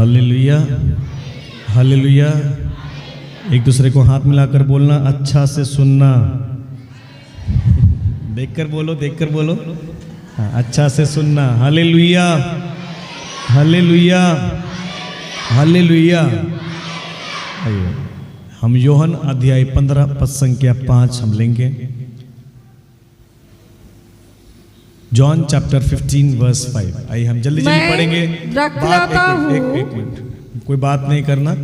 Hallelujah, hallelujah. एक दूसरे को हाथ मिलाकर बोलना, अच्छा से सुनना। देखकर बोलो, देखकर बोलो। हाँ, अच्छा से सुनना। Hallelujah, hallelujah, hallelujah. आइए हम यूहन्ना अध्याय 15 पद संख्या 5 हम लेंगे। John chapter 15 verse 5। आइए हम जल्दी जल्दी पढ़ेंगे। एक मिनट, कोई बात नहीं करना।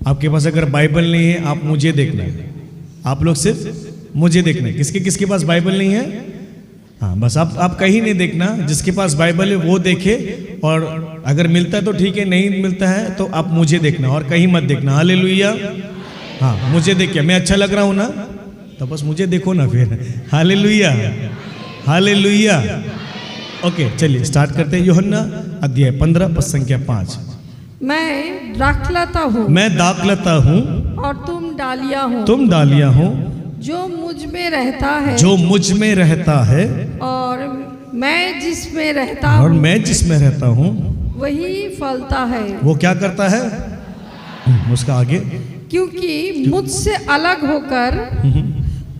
आपके पास अगर बाइबल नहीं है आप मुझे देखना है। आप लोग सिर्फ मुझे देखना है। किसके किसके पास बाइबल नहीं है? हाँ, बस आप कहीं नहीं देखना। जिसके पास बाइबल है वो देखे, और अगर मिलता है तो ठीक है, नहीं मिलता है तो आप मुझे देखना और कहीं मत देखना। हालेलुया। हाँ, मुझे देखिए, मैं अच्छा लग रहा हूँ ना, तो बस मुझे देखो ना फिर। Hallelujah, hallelujah. ओके, चलिए स्टार्ट करते हैं। यूहन्ना अध्याय 15 पद संख्या 5। मैं दाखलता हूँ, मैं दाखलता हूँ और तुम डालियाँ हो। तुम डालियाँ हो। जो मुझ में रहता है, जो मुझ में रहता है, और मैं जिसमें रहता और हूँ, मैं जिसमें रहता हूँ, वही फलता है। वो क्या करता है? उसका आगे। क्योंकि मुझसे अलग होकर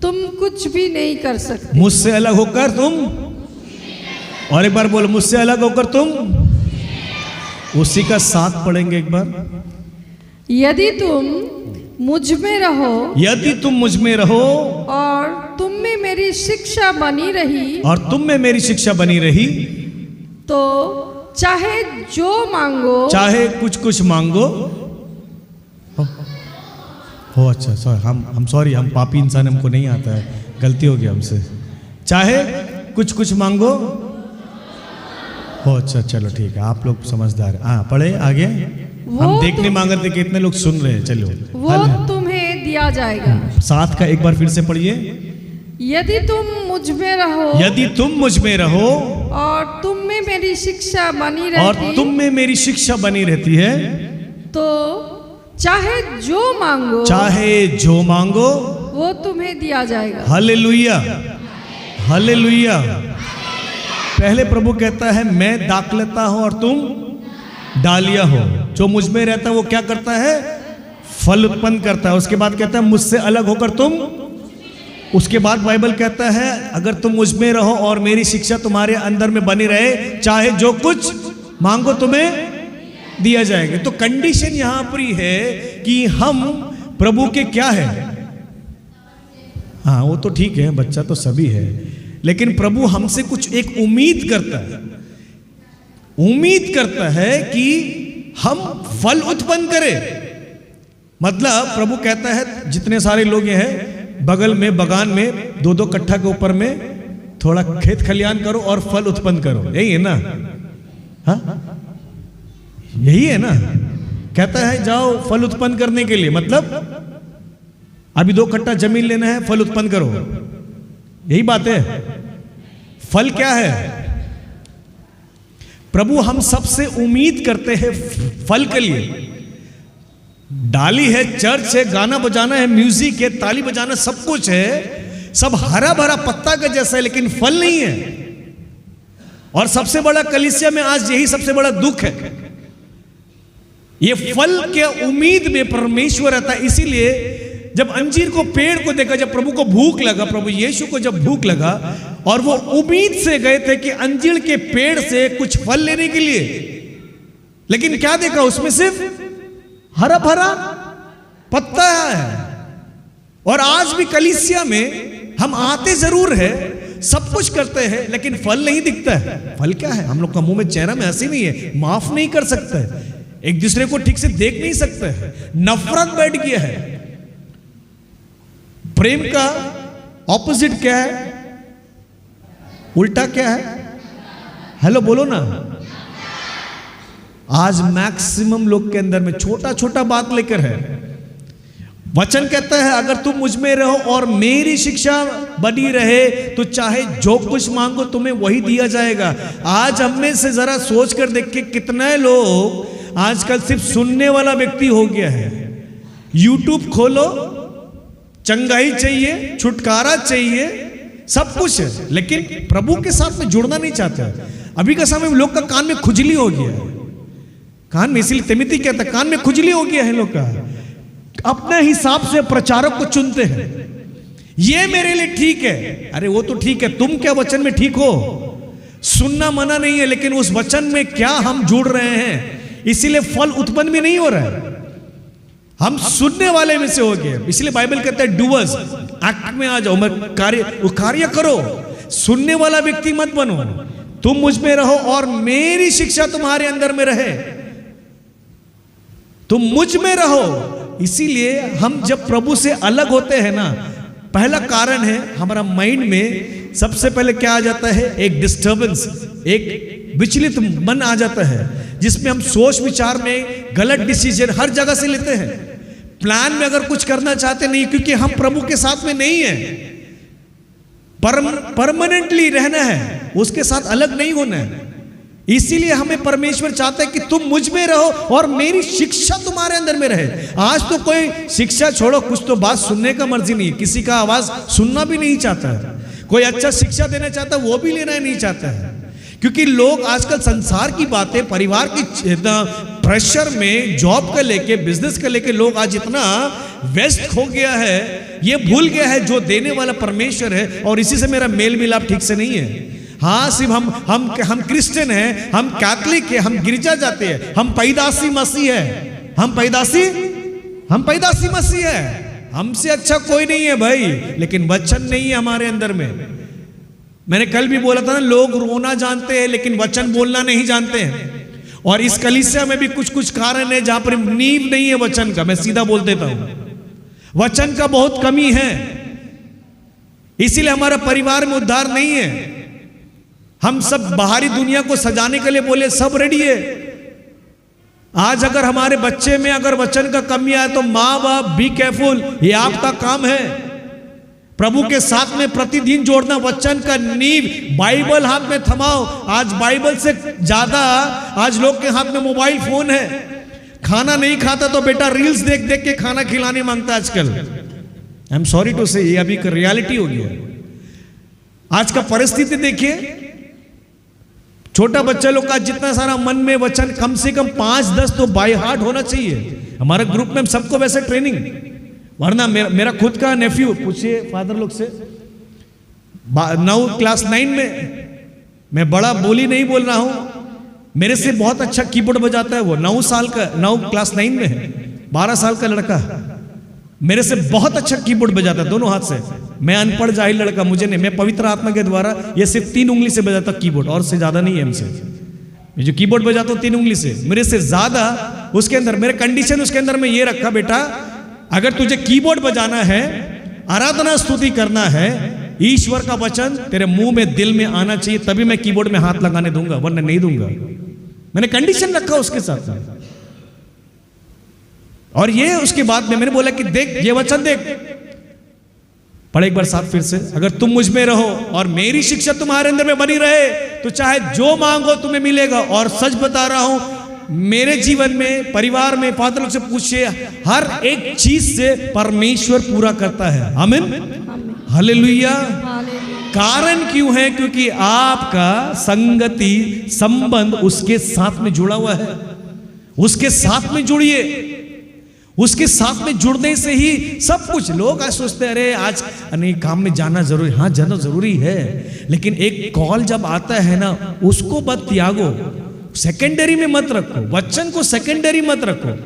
तुम कुछ भी नहीं कर सकते। मुझसे अलग होकर तुम, और एक बार बोलो, मुझसे अलग होकर तुम। उसी का साथ पढ़ेंगे एक बार। यदि तुम मुझ में रहो, यदि तुम मुझ में रहो, और तुम में मेरी शिक्षा बनी रही, और तुम में मेरी शिक्षा बनी रही, तो चाहे जो मांगो, चाहे कुछ कुछ मांगो। हो अच्छा, सॉरी, हम सॉरी, हम पापी इंसान, हमको नहीं आता है, गलती हो गया हमसे। चाहे कुछ कुछ मांगो। हो अच्छा, चलो ठीक है, आप लोग समझदार। हाँ, पढ़े आगे। हम देखने मांग रहे थे, कितने लोग सुन रहे हैं। चलो, वो तुम्हें दिया जाएगा। साथ का एक बार फिर से पढ़िए। यदि तुम मुझ में रहो, यदि तुम मुझ में रहो, और तुम में मेरी शिक्षा बनी और रहती, तुम में मेरी शिक्षा बनी रहती है, तो चाहे जो मांगो, चाहे जो मांगो, वो तुम्हें दिया जाएगा। Hallelujah, hallelujah. पहले प्रभु कहता है, मैं दाखलता हूं और तुम डालियां हो। जो मुझ में रहता है वो क्या करता है? फल उत्पन्न करता है। उसके बाद कहता है, मुझसे अलग होकर तुम। उसके बाद बाइबल कहता है, अगर तुम मुझ में रहो और मेरी शिक्षा तुम्हारे अंदर में बनी रहे, चाहे जो कुछ मांगो तुम्हें दिया जाएगा। तो कंडीशन यहां पर ही है कि हम प्रभु के क्या है। हाँ, वो तो ठीक है, बच्चा तो सभी है, लेकिन प्रभु हमसे कुछ एक उम्मीद करता है। उम्मीद करता है कि हम फल उत्पन्न करें। मतलब प्रभु कहता है, जितने सारे लोग ये हैं, बगल में बगान में 2-2 कट्ठा के ऊपर में थोड़ा खेत खलियान करो और फल उत्पन्न करो। यही है ना? हाँ, यही है ना? कहता है जाओ फल उत्पन्न करने के लिए। मतलब अभी 2 कट्ठा जमीन लेना है, फल उत्पन्न करो। यही बात है। फल क्या है? प्रभु हम सबसे उम्मीद करते हैं फल के लिए। डाली है, चर्च है, गाना बजाना है, म्यूजिक है, ताली बजाना, सब कुछ है, सब हरा भरा पत्ता का जैसा है, लेकिन फल नहीं है। और सबसे बड़ा कलीसिया में आज यही सबसे बड़ा दुख है। ये फल के उम्मीद में परमेश्वर रहता है। इसीलिए जब अंजीर को पेड़ को देखा, जब प्रभु को भूख लगा, प्रभु यीशु को जब भूख लगा, और वो उम्मीद से गए थे कि अंजीर के पेड़ से कुछ फल लेने के लिए, लेकिन क्या देखा? उसमें सिर्फ हरा भरा पत्ता है। और आज भी कलीसिया में हम आते जरूर है, सब कुछ करते हैं, लेकिन फल नहीं दिखता है। फल क्या है? हम लोग का मुंह में, चेहरा में हंसी नहीं है, माफ नहीं कर सकते, एक दूसरे को ठीक से देख नहीं सकते, नफरत बैठ गया है। प्रेम का ऑपोजिट क्या है? उल्टा क्या है? हेलो बोलो ना। आज मैक्सिमम लोग के अंदर में छोटा छोटा बात लेकर है। वचन कहता है, अगर तुम मुझ में रहो और मेरी शिक्षा बनी रहे, तो चाहे जो कुछ मांगो तुम्हें वही दिया जाएगा। आज हम में से जरा सोच कर देख के, कितने लोग आजकल सिर्फ सुनने वाला व्यक्ति हो गया है। यूट्यूब खोलो, चंगाई चाहिए, छुटकारा चाहिए, सब कुछ है, लेकिन प्रभु के साथ में जुड़ना नहीं चाहते। अभी का समय में लोग का कान में खुजली हो गया है। कान में, इसलिए तिमिति कहता है कान में खुजली हो गया है लोग का, अपने हिसाब से प्रचारक को चुनते हैं, ये मेरे लिए ठीक है। अरे वो तो ठीक है, तुम क्या वचन में ठीक हो? सुनना मना नहीं है, लेकिन उस वचन में क्या हम जुड़ रहे हैं, इसीलिए फल उत्पन्न भी नहीं हो रहा है। हम सुनने वाले में से हो गए, इसलिए बाइबल कहता है डूअर्स, एक्ट में आ जाओ, मैं कार्य करो। सुनने वाला व्यक्ति मत बनो, तुम मुझ में रहो और मेरी शिक्षा तुम्हारे अंदर में रहे, तुम मुझ में रहो। इसीलिए हम जब प्रभु से अलग होते हैं ना, पहला कारण है हमारा माइंड में सबसे पहले क्या आ जाता है, एक डिस्टर्बेंस, एक विचलित मन आ जाता है, जिसमें हम सोच विचार में गलत डिसीजन हर जगह से लेते हैं। प्लान में अगर कुछ करना चाहते नहीं, क्योंकि हम प्रभु के साथ में नहीं है, परमानेंटली रहना है, उसके साथ अलग नहीं होना है। इसीलिए हमें परमेश्वर चाहता है कि तुम मुझ में रहो और मेरी शिक्षा तुम्हारे अंदर में रहे। आज तो कोई शिक्षा छोड़ो, कुछ तो बात सुनने का मर्जी नहीं है, किसी का आवाज सुनना भी नहीं चाहता है। कोई अच्छा शिक्षा देना चाहता है, वो भी लेना नहीं चाहता है, क्योंकि लोग आजकल संसार की बातें, परिवार की प्रेशर में, जॉब का लेके, बिजनेस का लेके लोग आज इतना व्यस्त हो गया है, ये भूल गया है जो देने वाला परमेश्वर है, और इसी से मेरा मेल मिलाप ठीक से नहीं है। हाँ, सिर्फ हम क्रिश्चियन हैं, हम कैथलिक हैं, हम गिरजा जाते हैं, हम पैदासी मसीह है, हम पैदासी मसीह है, हमसे अच्छा कोई नहीं है भाई, लेकिन वचन नहीं है हमारे अंदर में। मैंने कल भी बोला था ना, लोग रोना जानते हैं लेकिन वचन बोलना नहीं जानते हैं। और इस कलीसिया में भी कुछ कुछ कारण है जहां पर नींव नहीं है वचन का, मैं सीधा बोल देता हूं, वचन का बहुत कमी है, इसीलिए हमारा परिवार में उद्धार नहीं है। हम सब बाहरी दुनिया को सजाने के लिए बोले, सब रेडी है। आज अगर हमारे बच्चे में अगर वचन का कमी आए तो माँ बाप बी केयरफुल, ये आपका काम है। प्रभु के साथ में प्रतिदिन जोड़ना, वचन का नींव, बाइबल हाथ में थमाओ। आज बाइबल से ज्यादा आज लोग के हाथ में मोबाइल फोन है। खाना नहीं खाता तो बेटा रील्स देख देख के खाना खिलाने मांगता है आजकल। आई एम सॉरी टू से, ये अभी का रियलिटी हो गया। आज का परिस्थिति देखिए, छोटा बच्चा लोग का जितना सारा मन में वचन, कम से कम 5-10 तो बाय हार्ट होना चाहिए। हमारे ग्रुप में सबको वैसे ट्रेनिंग, वरना मेरा खुद का नेफ्यू, पूछिए फादर लोग से, 9 क्लास 9 में, मैं बड़ा बोली नहीं बोल रहा हूं, मेरे से बहुत अच्छा कीबोर्ड बजाता है वो, 9 साल का, 9 क्लास 9 में है, 12 साल का लड़का, मेरे से बहुत अच्छा कीबोर्ड बजाता है दोनों हाथ से। मैं अनपढ़ जाहिल लड़का, मुझे नहीं, मैं पवित्र आत्मा के द्वारा ये सिर्फ 3 उंगली से बजाता कीबोर्ड, और से ज्यादा नहीं है हमसे। मैं जो कीबोर्ड बजाता हूँ 3 उंगली से, मेरे से ज्यादा उसके अंदर, मेरे कंडीशन उसके अंदर में ये रखा, बेटा अगर तुझे कीबोर्ड बजाना है, आराधना स्तुति करना है, ईश्वर का वचन तेरे मुंह में, दिल में आना चाहिए, तभी मैं कीबोर्ड में हाथ लगाने दूंगा, वरना नहीं दूंगा। मैंने कंडीशन रखा उसके साथ में। और ये उसके बाद में मैंने बोला कि देख ये वचन देख, पढ़े एक बार साथ फिर से, अगर तुम मुझ में रहो और मेरी शिक्षा तुम्हारे अंदर में बनी रहे तो चाहे जो मांगो तुम्हें मिलेगा। और सच बता रहा हूं, मेरे जीवन में, परिवार में, फादर लोग से पूछिए, हर एक चीज से परमेश्वर पूरा करता है। आमीन, हालेलुया। कारण क्यों है? क्योंकि आपका संगति, संबंध उसके साथ में जुड़ा हुआ है। उसके साथ में जुड़िए, उसके साथ में जुड़ने से ही सब कुछ। लोग आज सोचते हैं अरे आज नहीं काम में जाना जरूरी, हाँ जाना जरूरी है, लेकिन एक कॉल जब आता है ना, उसको मत त्यागो, सेकेंडरी में मत रखो, वचन को सेकेंडरी मत रखो।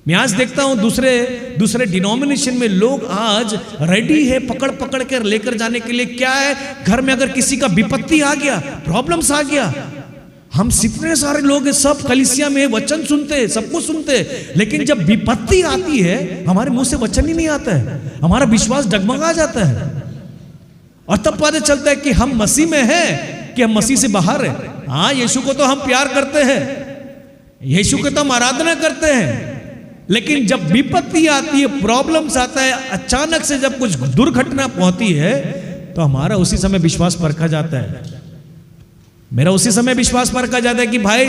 मैं आज देखता हूं दूसरे डिनोमिनेशन में लोग आज रेडी है पकड़ पकड़ कर लेकर जाने के लिए। क्या है, घर में अगर किसी का विपत्ति आ गया, प्रॉब्लम्स आ गया, हम इतने सारे लोग हैं, सब कलीसिया में वचन सुनते हैं, सब कुछ सुनते हैं, लेकिन जब विपत्ति आती है हमारे मुंह से वचन ही नहीं आता है, हमारा विश्वास डगमगा जाता है, और तब पता चलता है कि हम मसीह में हैं कि हम मसीह से बाहर हैं। हाँ, यीशु को तो हम प्यार करते हैं, यीशु को तो हम आराधना करते हैं, लेकिन जब विपत्ति आती है, प्रॉब्लम्स आता है, अचानक से जब कुछ दुर्घटना पहुंचती है, तो हमारा उसी समय विश्वास परखा जाता है। मेरा उसी समय विश्वास परखा जाता है कि भाई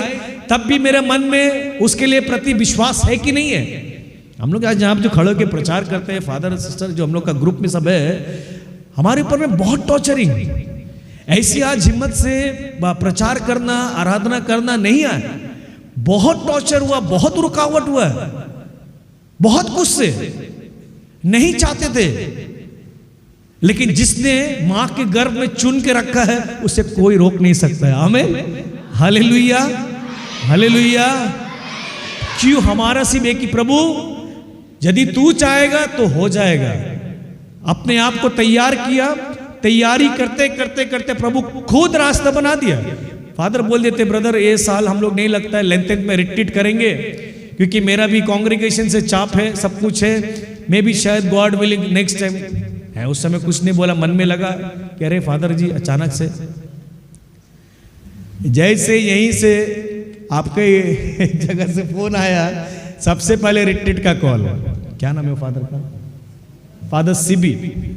तब भी मेरे मन में उसके लिए प्रति विश्वास है कि नहीं है। हम लोग आज यहाँ पे जो खड़े होकर प्रचार करते हैं, फादर सिस्टर जो हम लोग का ग्रुप में सब है, हमारे ऊपर में बहुत टॉर्चरिंग, ऐसी आज हिम्मत से प्रचार करना, आराधना करना नहीं आए। बहुत टॉर्चर हुआ, बहुत रुकावट हुआ, बहुत कुछ से नहीं चाहते थे, लेकिन जिसने मां के गर्भ में चुन के रखा है उसे कोई रोक नहीं सकता है। आमीन, हालेलुया, हालेलुया। क्यों? हमारा सिर्फ एक ही प्रभु, यदि तू चाहेगा तो हो जाएगा। अपने आप को तैयार किया, तैयारी करते करते करते प्रभु खुद रास्ता बना दिया। फादर बोल देते, ब्रदर ये साल हम लोग नहीं लगता है लेंथ में रिट्रीट करेंगे, क्योंकि मेरा भी कांग्रेगेशन से चाप है, सब कुछ है, मैं भी शायद गॉड विलिंग नेक्स्ट टाइम है। उस समय कुछ नहीं बोला, मन में लगा कि अरे फादर जी अचानक से जैसे यहीं से आपके जगह से फोन आया, सबसे पहले रिट्रीट का कॉल। क्या नाम है फादर का? Father CB.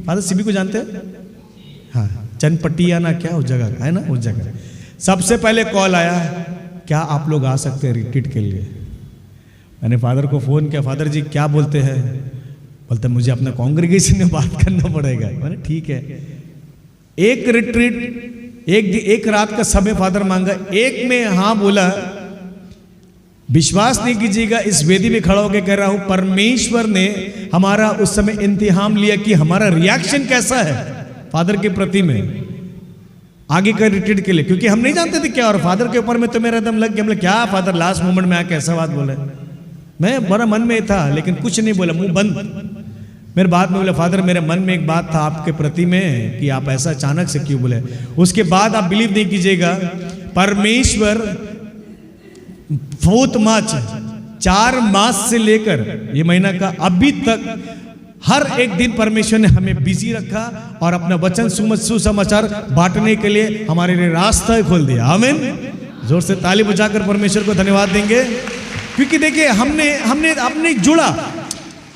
फादर सीबी को जानते हैं? हाँ, चनपटिया ना क्या उस जगह का है ना, उस जगह सबसे पहले कॉल आया, क्या आप लोग आ सकते हैं रिट्रीट के लिए? मैंने फादर को फोन किया, फादर जी क्या बोलते हैं? बोलते मुझे अपना कांग्रेगेशन में बात करना पड़ेगा। मैंने ठीक है। एक रिट्रीट, एक रात का समय फादर मांगा, एक में हाँ बोला। विश्वास नहीं कीजिएगा, इस वेदी में खड़ा होकर कह रहा हूं, परमेश्वर ने हमारा उस समय इंतजाम लिया कि हमारा रिएक्शन कैसा है फादर के प्रति में आगे का रिट्रीट के लिए, क्योंकि हम नहीं जानते थे क्या। और फादर के ऊपर में तो मेरा दम लग गया, मतलब क्या फादर लास्ट मोमेंट में आके ऐसा बात बोले। मैं बड़ा मन में था लेकिन कुछ नहीं बोला, मुंह बंद। मेरे बाद में बोला, फादर मेरे मन में एक बात था आपके प्रति में कि आप ऐसा अचानक से क्यों बोले। उसके बाद आप बिलीव नहीं कीजिएगा, परमेश्वर 4 मार्च 4 मास से लेकर ये महीना का अभी तक हर एक दिन परमेश्वर ने हमें बिजी रखा और अपना वचन सुसमाचार बांटने के लिए हमारे लिए रास्ता खोल दिया। आमीन। जोर से ताली बजाकर परमेश्वर को धन्यवाद देंगे, क्योंकि देखिए हमने जुड़ा,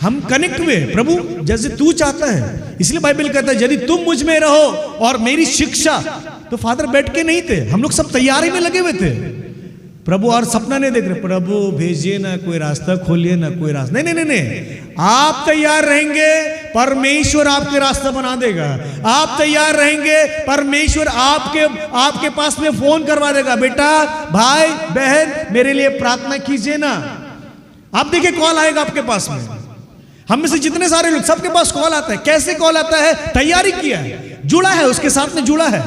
हम कनेक्ट हुए प्रभु जैसे तू चाहता है। इसलिए बाइबल कहता है यदि तुम मुझ में रहो और मेरी शिक्षा, तो फादर बैठ के नहीं थे, हम लोग सब तैयारी में लगे हुए थे। प्रभु और सपना नहीं देख रहे, प्रभु भेजिए ना कोई रास्ता, खोलिए ना कोई रास्ता, नहीं, आप तैयार रहेंगे परमेश्वर आपके रास्ता बना देगा। आप तैयार रहेंगे परमेश्वर आपके पास में फोन करवा देगा, बेटा भाई बहन मेरे लिए प्रार्थना कीजिए ना। आप देखिए कॉल आएगा आपके पास में। हम में से जितने सारे लोग, सबके पास कॉल आता है। कैसे कॉल आता है? तैयारी किया है, जुड़ा है, उसके साथ में जुड़ा है,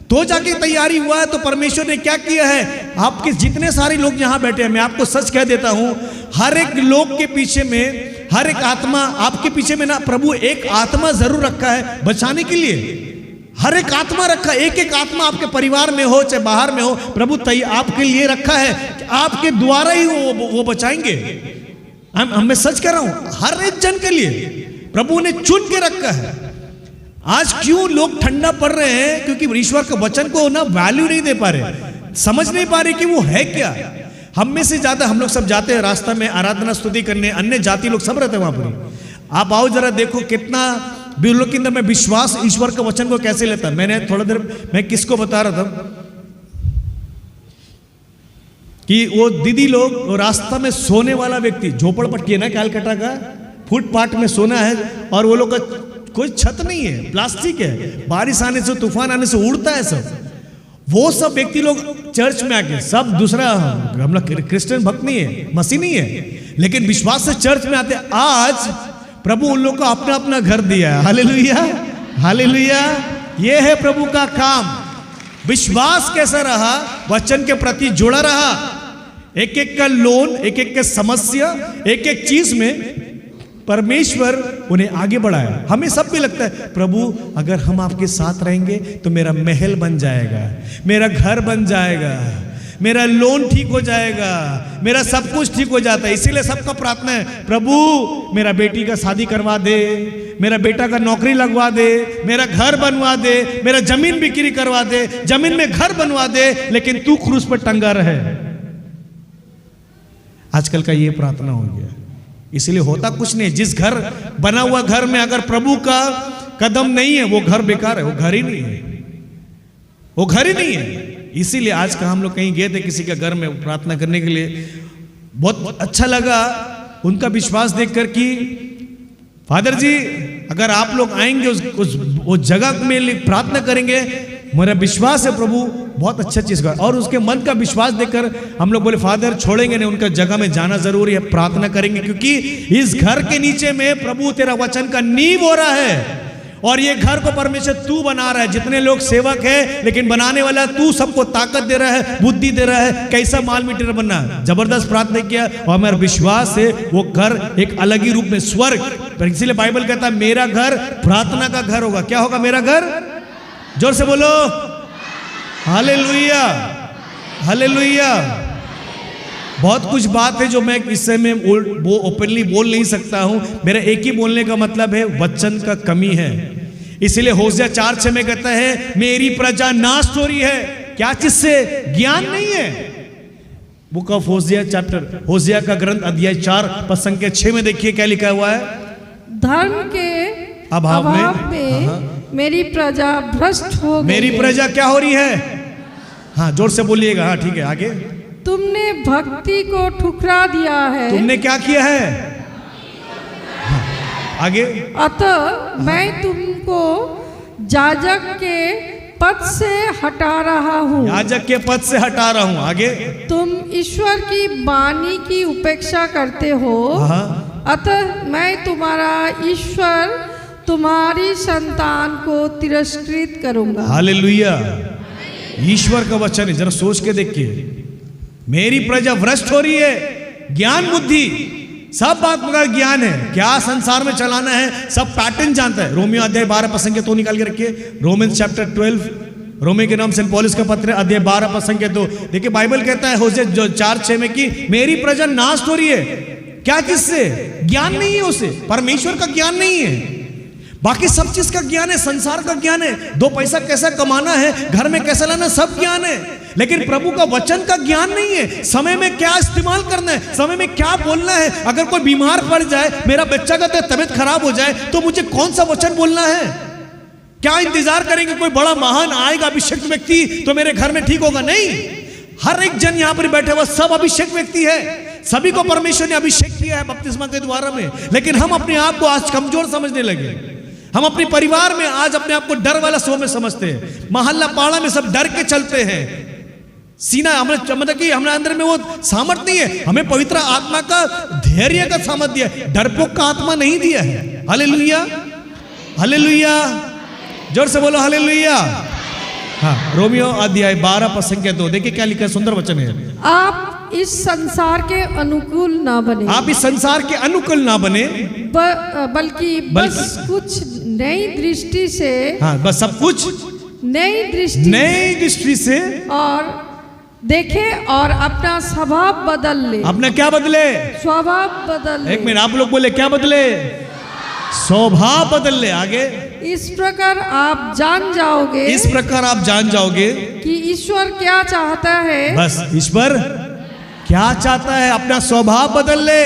तो जाके तैयारी हुआ है। तो परमेश्वर ने क्या किया है, आपके जितने सारे लोग यहां बैठे हैं, मैं आपको सच कह देता हूं, हर एक लोग के पीछे में, हर एक आत्मा आपके पीछे में ना, प्रभु एक आत्मा जरूर रखा है बचाने के लिए। हर एक आत्मा रखा है, एक आत्मा आपके परिवार में हो चाहे बाहर में हो, प्रभु आपके लिए रखा है कि आपके द्वारा ही वो बचाएंगे। मैं सच कह रहा हूं, हर एक जन के लिए प्रभु ने चुन के रखा है। आज क्यों लोग ठंडा पड़ रहे हैं? क्योंकि ईश्वर के वचन को ना वैल्यू नहीं दे पा रहे, समझ नहीं पा रहे कि वो है क्या। हम में से ज्यादा हम लोग सब जाते हैं रास्ता में आराधना स्तुति करने, अन्य जाति लोग सब रहते हैं वहां पर। आप आओ जरा देखो कितना भी लोग के अंदर में विश्वास ईश्वर के वचन को कैसे लेता है। मैंने थोड़ा देर मैं किसको बता रहा था कि वो दीदी लोग, वो रास्ता में सोने वाला व्यक्ति, झोपड़पट्टी है ना कैलकाटा का, फुटपाथ में सोना है और वो लोग का कोई छत नहीं है, प्लास्टिक है, बारिश आने से तूफान आने से उड़ता है सब। वो सब व्यक्ति लोग चर्च में आके, सब दूसरा हम लोग क्रिश्चियन भक्त नहीं है, मसीह नहीं है, लेकिन विश्वास से चर्च में आते। आज प्रभु उन लोग को अपना अपना घर दिया है। Hallelujah, hallelujah. ये है प्रभु का काम। विश्वास कैसा रहा, वचन के प्रति जुड़ा रहा, एक एक का लोन, एक एक का समस्या, एक एक चीज में परमेश्वर उन्हें आगे बढ़ाया। हमें सब भी लगता है प्रभु अगर हम आपके साथ रहेंगे तो मेरा महल बन जाएगा, मेरा घर बन जाएगा, मेरा लोन ठीक हो जाएगा, मेरा सब कुछ ठीक हो जाता है। इसीलिए सबका प्रार्थना है, प्रभु मेरा बेटी का शादी करवा दे, मेरा बेटा का नौकरी लगवा दे, मेरा घर बनवा दे, मेरा जमीन बिक्री करवा दे, जमीन में घर बनवा दे, लेकिन तू क्रूस पर टंगा रहे। आजकल का ये प्रार्थना हो गया। इसलिए होता कुछ नहीं। जिस घर बना हुआ घर में अगर प्रभु का कदम नहीं है, वो घर बेकार है, वो घर ही नहीं है, वो घर ही नहीं है। इसीलिए आज का हम लोग कहीं गए थे किसी के घर में प्रार्थना करने के लिए, बहुत अच्छा लगा उनका विश्वास देखकर कि फादर जी अगर आप लोग आएंगे उस जगह में प्रार्थना करेंगे, मेरा विश्वास है प्रभु बहुत अच्छा चीज का, और उसके मन का विश्वास देखकर हम लोग बोले फादर छोड़ेंगे नहीं, उनका जगह में जाना जरूरी है, प्रार्थना करेंगे, क्योंकि इस घर के नीचे में प्रभु तेरा वचन का नींव हो रहा है और ये घर को परमेश्वर तू बना रहा है। जितने लोग सेवक है लेकिन बनाने वाला तू, सबको ताकत दे रहा है, बुद्धि दे रहा है, कैसा माल मटेरियल बनना है। जबरदस्त प्रार्थना किया और मेरा विश्वास है वो घर एक अलग ही रूप में स्वर्ग, इसीलिए बाइबल कहता है मेरा घर प्रार्थना का घर होगा। क्या होगा मेरा घर? जोर से बोलो हालेलुया, हालेलुया। बहुत कुछ बात है जो मैं इस समय वो ओपनली बोल नहीं सकता हूं। मेरा एक ही बोलने का मतलब है वचन का कमी है। इसलिए होशिया 4:6 में कहता है मेरी प्रजा नाश हो रही है। क्या चीज से? ज्ञान नहीं है। बुक ऑफ होशिया चैप्टर, होशिया का ग्रंथ अध्याय 4 पद संख्या 6 में देखिए क्या लिखा हुआ है। धर्म के अभाव में मेरी प्रजा भ्रष्ट हो गई। मेरी प्रजा क्या हो रही है? हाँ जोर से बोलिएगा। हाँ ठीक है, आगे। तुमने भक्ति को ठुकरा दिया है। तुमने क्या किया है? हाँ, आगे। अतः मैं तुमको याजक के पद से हटा रहा हूँ। याजक के पद से हटा रहा हूँ। आगे। तुम ईश्वर की वाणी की उपेक्षा करते हो। अतः मैं तुम्हारा ईश्वर तुम्हारी संतान को तिरस्कृत करूंगा। हालेलुया। ईश्वर का वचन है, जरा सोच के देखिए। मेरी प्रजा भ्रष्ट हो रही है। ज्ञान बुद्धि सब बात मगर ज्ञान है, क्या संसार में चलाना है सब पैटर्न जानता है। रोमियो अध्याय 12 पद संख्या 2 निकाल के रखिए। रोमन्स चैप्टर 12, रोमे के नाम सेंट पॉलस का पत्र अध्याय 12 पद संख्या 2। देखिए बाइबल कहता है होशे 4:6 में कि मेरी प्रजा नाश हो रही है। क्या चीज से? ज्ञान नहीं है उसे, परमेश्वर का ज्ञान नहीं है। बाकी सब चीज का ज्ञान है, संसार का ज्ञान है, 2 पैसा कैसा कमाना है, घर में कैसा लाना, सब ज्ञान है, लेकिन प्रभु का वचन का ज्ञान नहीं है। समय में क्या इस्तेमाल करना है, समय में क्या बोलना है। अगर कोई बीमार पड़ जाए, मेरा बच्चा का तबीयत खराब हो जाए, तो मुझे कौन सा वचन बोलना है? क्या इंतजार करेंगे कोई बड़ा महान आएगा अभिषेक व्यक्ति तो मेरे घर में ठीक होगा? नहीं। हर एक जन यहाँ पर बैठे हुआ सब अभिषेक व्यक्ति है। सभी को परमेश्वर ने अभिषेक किया है बपतिस्मा के द्वारा में, लेकिन हम अपने आप को आज कमजोर समझने लगे। हम अपने परिवार में आज अपने आप को डर वाला स्व में समझते हैं। मोहल्ला पाड़ा में सब डर के चलते हैं। सीना मतलब कि हमारे अंदर में वो सामर्थ नहीं है। हमें पवित्र आत्मा का धैर्य का सामर्थ दिया, डरपोक का आत्मा नहीं दिया है। Hallelujah, hallelujah. जोर से बोलो हालेलुया। हाँ, रोमियो अध्याय 12 पद संख्या 2 देखिए क्या लिखा है, सुंदर वचन है। आप इस संसार के अनुकूल ना बने। आप इस संसार के अनुकूल ना बने, बल्कि बस कुछ नई दृष्टि से। हाँ, बस सब कुछ नई दृष्टि से और देखे और अपना स्वभाव बदल ले। अपना क्या बदले? स्वभाव बदल ले। एक मिनट, आप लोग बोले क्या बदले? स्वभाव बदल ले। आगे। इस प्रकार आप जान जाओगे, इस प्रकार आप जान जाओगे कि ईश्वर क्या चाहता है। बस ईश्वर क्या चाहता है, अपना स्वभाव बदल ले।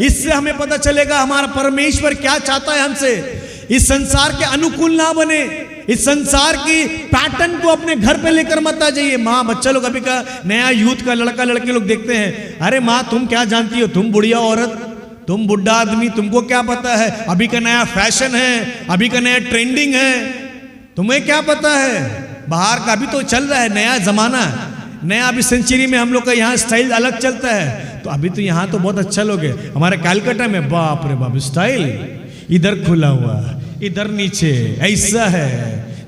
इससे हमें पता चलेगा हमारा परमेश्वर क्या चाहता है हमसे। इस संसार के अनुकूल ना बने, इस संसार की पैटर्न को अपने घर पे लेकर मत आ जाइए। माँ बच्चा लोग अभी का नया यूथ का लड़का लड़के लोग देखते हैं, अरे माँ तुम क्या जानती हो, तुम बुढ़िया औरत, तुम बुढ़ा आदमी, तुमको क्या पता है, अभी का नया फैशन है, अभी का नया ट्रेंडिंग है, तुम्हें क्या पता है। बाहर का अभी तो चल रहा है नया जमाना, नया अभी सेंचुरी में हम लोग का यहाँ स्टाइल अलग चलता है। तो अभी तो यहाँ तो बहुत अच्छा लोग है। हमारे कलकत्ता में बाप रे बाप स्टाइल, इधर खुला हुआ, इधर नीचे, ऐसा है,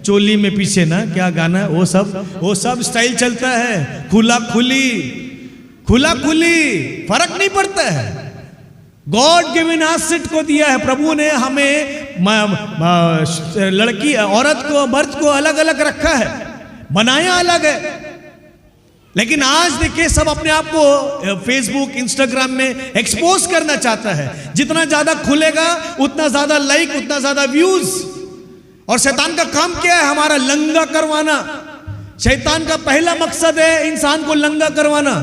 चोली में पीछे ना क्या गाना, वो सब स्टाइल चलता है। खुला खुली, खुला खुली, फर्क नहीं पड़ता है। गॉड गिवन एसेट को दिया है प्रभु ने हमें, लड़की औरत को मर्द को अलग अलग रखा है, बनाया अलग है। लेकिन आज देखिए सब अपने आप को फेसबुक इंस्टाग्राम में एक्सपोज करना चाहता है। जितना ज्यादा खुलेगा उतना ज्यादा लाइक, उतना ज्यादा व्यूज। और शैतान का काम क्या है? हमारा लंगा करवाना। शैतान का पहला मकसद है इंसान को लंगा करवाना।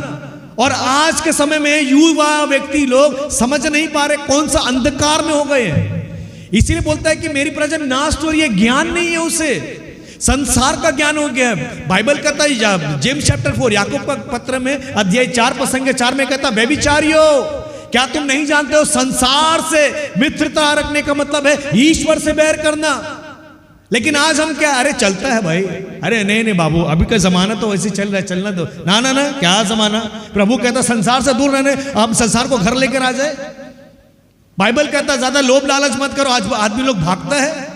और आज के समय में युवा व्यक्ति लोग समझ नहीं पा रहे, कौन सा अंधकार में हो गए हैं। इसीलिए बोलता है कि मेरी प्रजा नाश हो रही है, ज्ञान नहीं है उसे, संसार का ज्ञान हो गया है। बाइबल कहता है जेम्स चैप्टर 4 याकूब का पत्र में अध्याय 4 पद संख्या 4 में कहता है, व्यभिचारियो क्या तुम नहीं जानते हो संसार से मित्रता रखने का मतलब है ईश्वर से बैर करना। लेकिन आज हम क्या, अरे चलता है भाई, अरे नहीं बाबू अभी का जमाना तो वैसे चल रहा है, चलना दो ना ना ना, क्या जमाना। प्रभु कहता संसार से दूर रहने, आप संसार को घर लेकर आ जाए। बाइबल कहता ज्यादा लोभ लालच मत करो, आज आदमी लोग भागता है।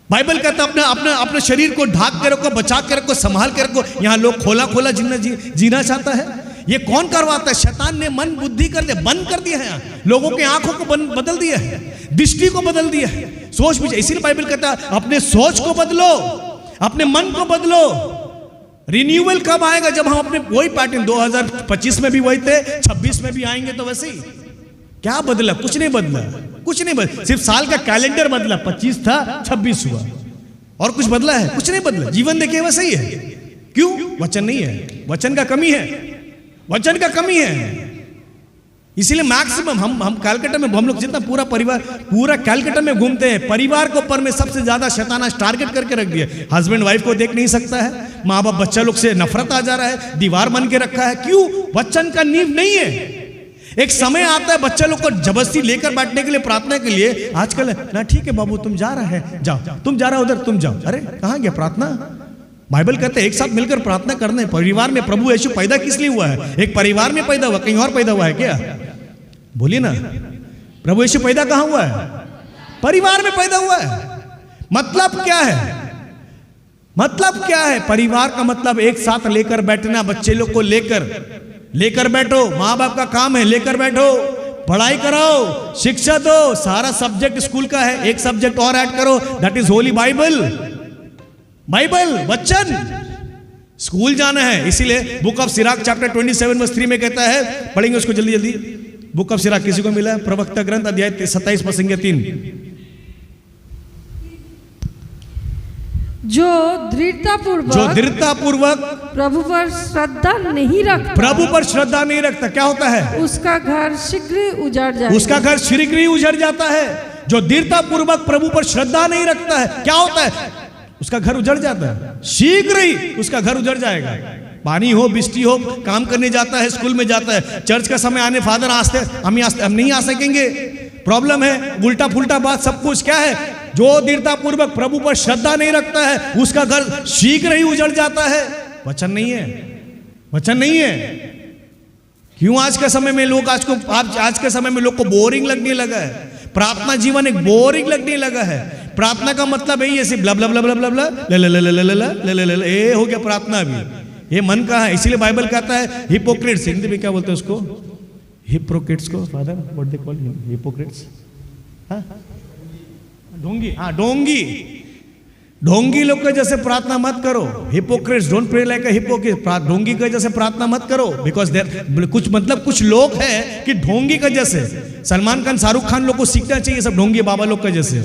बाइबल कहता अपने अपने अपने शरीर को ढाक के रखो, बचा के रखो, संभाल के रखो। यहाँ लोग खोला खोला जीना चाहता है। ये कौन करवाता है? शैतान ने मन बुद्धि कर दिया, बंद कर दिया है। यहाँ लोगों के आंखों को बदल दिया है, दृष्टि को बदल दिया है, सोच विचार। इसीलिए बाइबल कहता है अपने सोच को बदलो, अपने मन को बदलो। रिन्यूअल कब आएगा? जब हम अपने वही पैटर्न 2025 में भी वही थे, 26 में भी आएंगे तो वैसे ही। क्या बदला? कुछ नहीं बदला, कुछ नहीं बदला। सिर्फ साल का कैलेंडर बदला, 25 था 26 हुआ, और कुछ बदला है? कुछ नहीं बदला। जीवन देखिए वैसे ही है। क्यों? वचन नहीं है, वचन का कमी है, वचन का कमी है। इसीलिए मैक्सिमम हम कलकत्ता में, हम लोग जितना पूरा परिवार पूरा कलकत्ता में घूमते हैं, परिवार को ऊपर में सबसे ज्यादा शैतान आज टारगेट करके रख दिया। हस्बैंड वाइफ को देख नहीं सकता है, माँ बाप बच्चा लोग से नफरत आ जा रहा है, दीवार बन के रखा है। क्यों? वचन का नींव नहीं है। एक समय आता है बच्चा लोग को जबरदस्ती लेकर बैठने के लिए, प्रार्थना के लिए। आजकल ना ठीक है बाबू तुम जा रहे हैं, जाओ, तुम जा रहे हो उधर, तुम जाओ। अरे कहाँ गया प्रार्थना? बाइबल कहते हैं एक साथ मिलकर प्रार्थना करने। परिवार में प्रभु यीशु पैदा किस लिए हुआ है? एक परिवार में पैदा हुआ, कहीं और पैदा हुआ है क्या? बोलिए ना, प्रभु यीशु पैदा कहाँ हुआ है? परिवार में पैदा हुआ है। मतलब क्या है? मतलब क्या है? परिवार का मतलब एक साथ लेकर बैठना, बच्चे लोग को लेकर बैठो। माँ बाप का काम है लेकर बैठो, पढ़ाई कराओ, शिक्षा दो। सारा सब्जेक्ट स्कूल का है, एक सब्जेक्ट और ऐड करो, that is holy Bible. Bible वचन, स्कूल जाना है। इसीलिए book of Sirach chapter 27 verse 3 में कहता है, पढ़ेंगे उसको जल्दी जल्दी। बुक ऑफ सिराक किसी को मिला है? प्रवक्ता ग्रंथ अध्याय 27 पद 3। जो दृढ़तापूर्वक प्रभु पर श्रद्धा नहीं रखता, प्रभु पर श्रद्धा नहीं रखता, क्या होता है? उसका घर शीघ्र उजड़ जाता है। उसका घर शीघ्र ही उजड़ जाता है। जो दृढ़तापूर्वक प्रभु पर श्रद्धा नहीं रखता है, क्या होता है? उसका घर उजड़ जाता है, शीघ्र ही उसका घर उजड़ जाएगा। पानी हो, बिजली हो, काम करने जाता है, स्कूल में जाता है, चर्च का समय आने फादर हम नहीं आ सकेंगे, प्रॉब्लम है, उल्टा फुल्टा बात सब कुछ। क्या है? जो दृढ़तापूर्वक प्रभु पर श्रद्धा नहीं रखता है, उसका घर शीघ्र ही उजड़ जाता है। वचन नहीं है, वचन नहीं है। क्यों? आज के समय में लोग आज के समय में लोग को बोरिंग लगने लगा है। प्रार्थना जीवन एक बोरिंग लगने लगा है। प्रार्थना का मतलब यही है सिर्फ ब्ला ब्ला ब्ला ब्ला ब्ला ब्ला ले ये हो गया प्रार्थना। अभी ये मन का है। इसीलिए बाइबल कहता है हिपोक्रेट्स, हिंदी में क्या बोलते हैं उसको? हिपोक्रेट्स को father what they call Hippocrates? ढोंगी, हाँ ढोंगी। ढोंगी लोग के जैसे प्रार्थना मत करो। Hypocrites don't pray like a hypocrite. ढोंगी के जैसे प्रार्थना मत करो, बिकॉज देयर कुछ लोग हैं कि ढोंगी के जैसे। सलमान खान, शाहरुख खान लोग को सीखना चाहिए सब ढोंगी बाबा लोग के जैसे।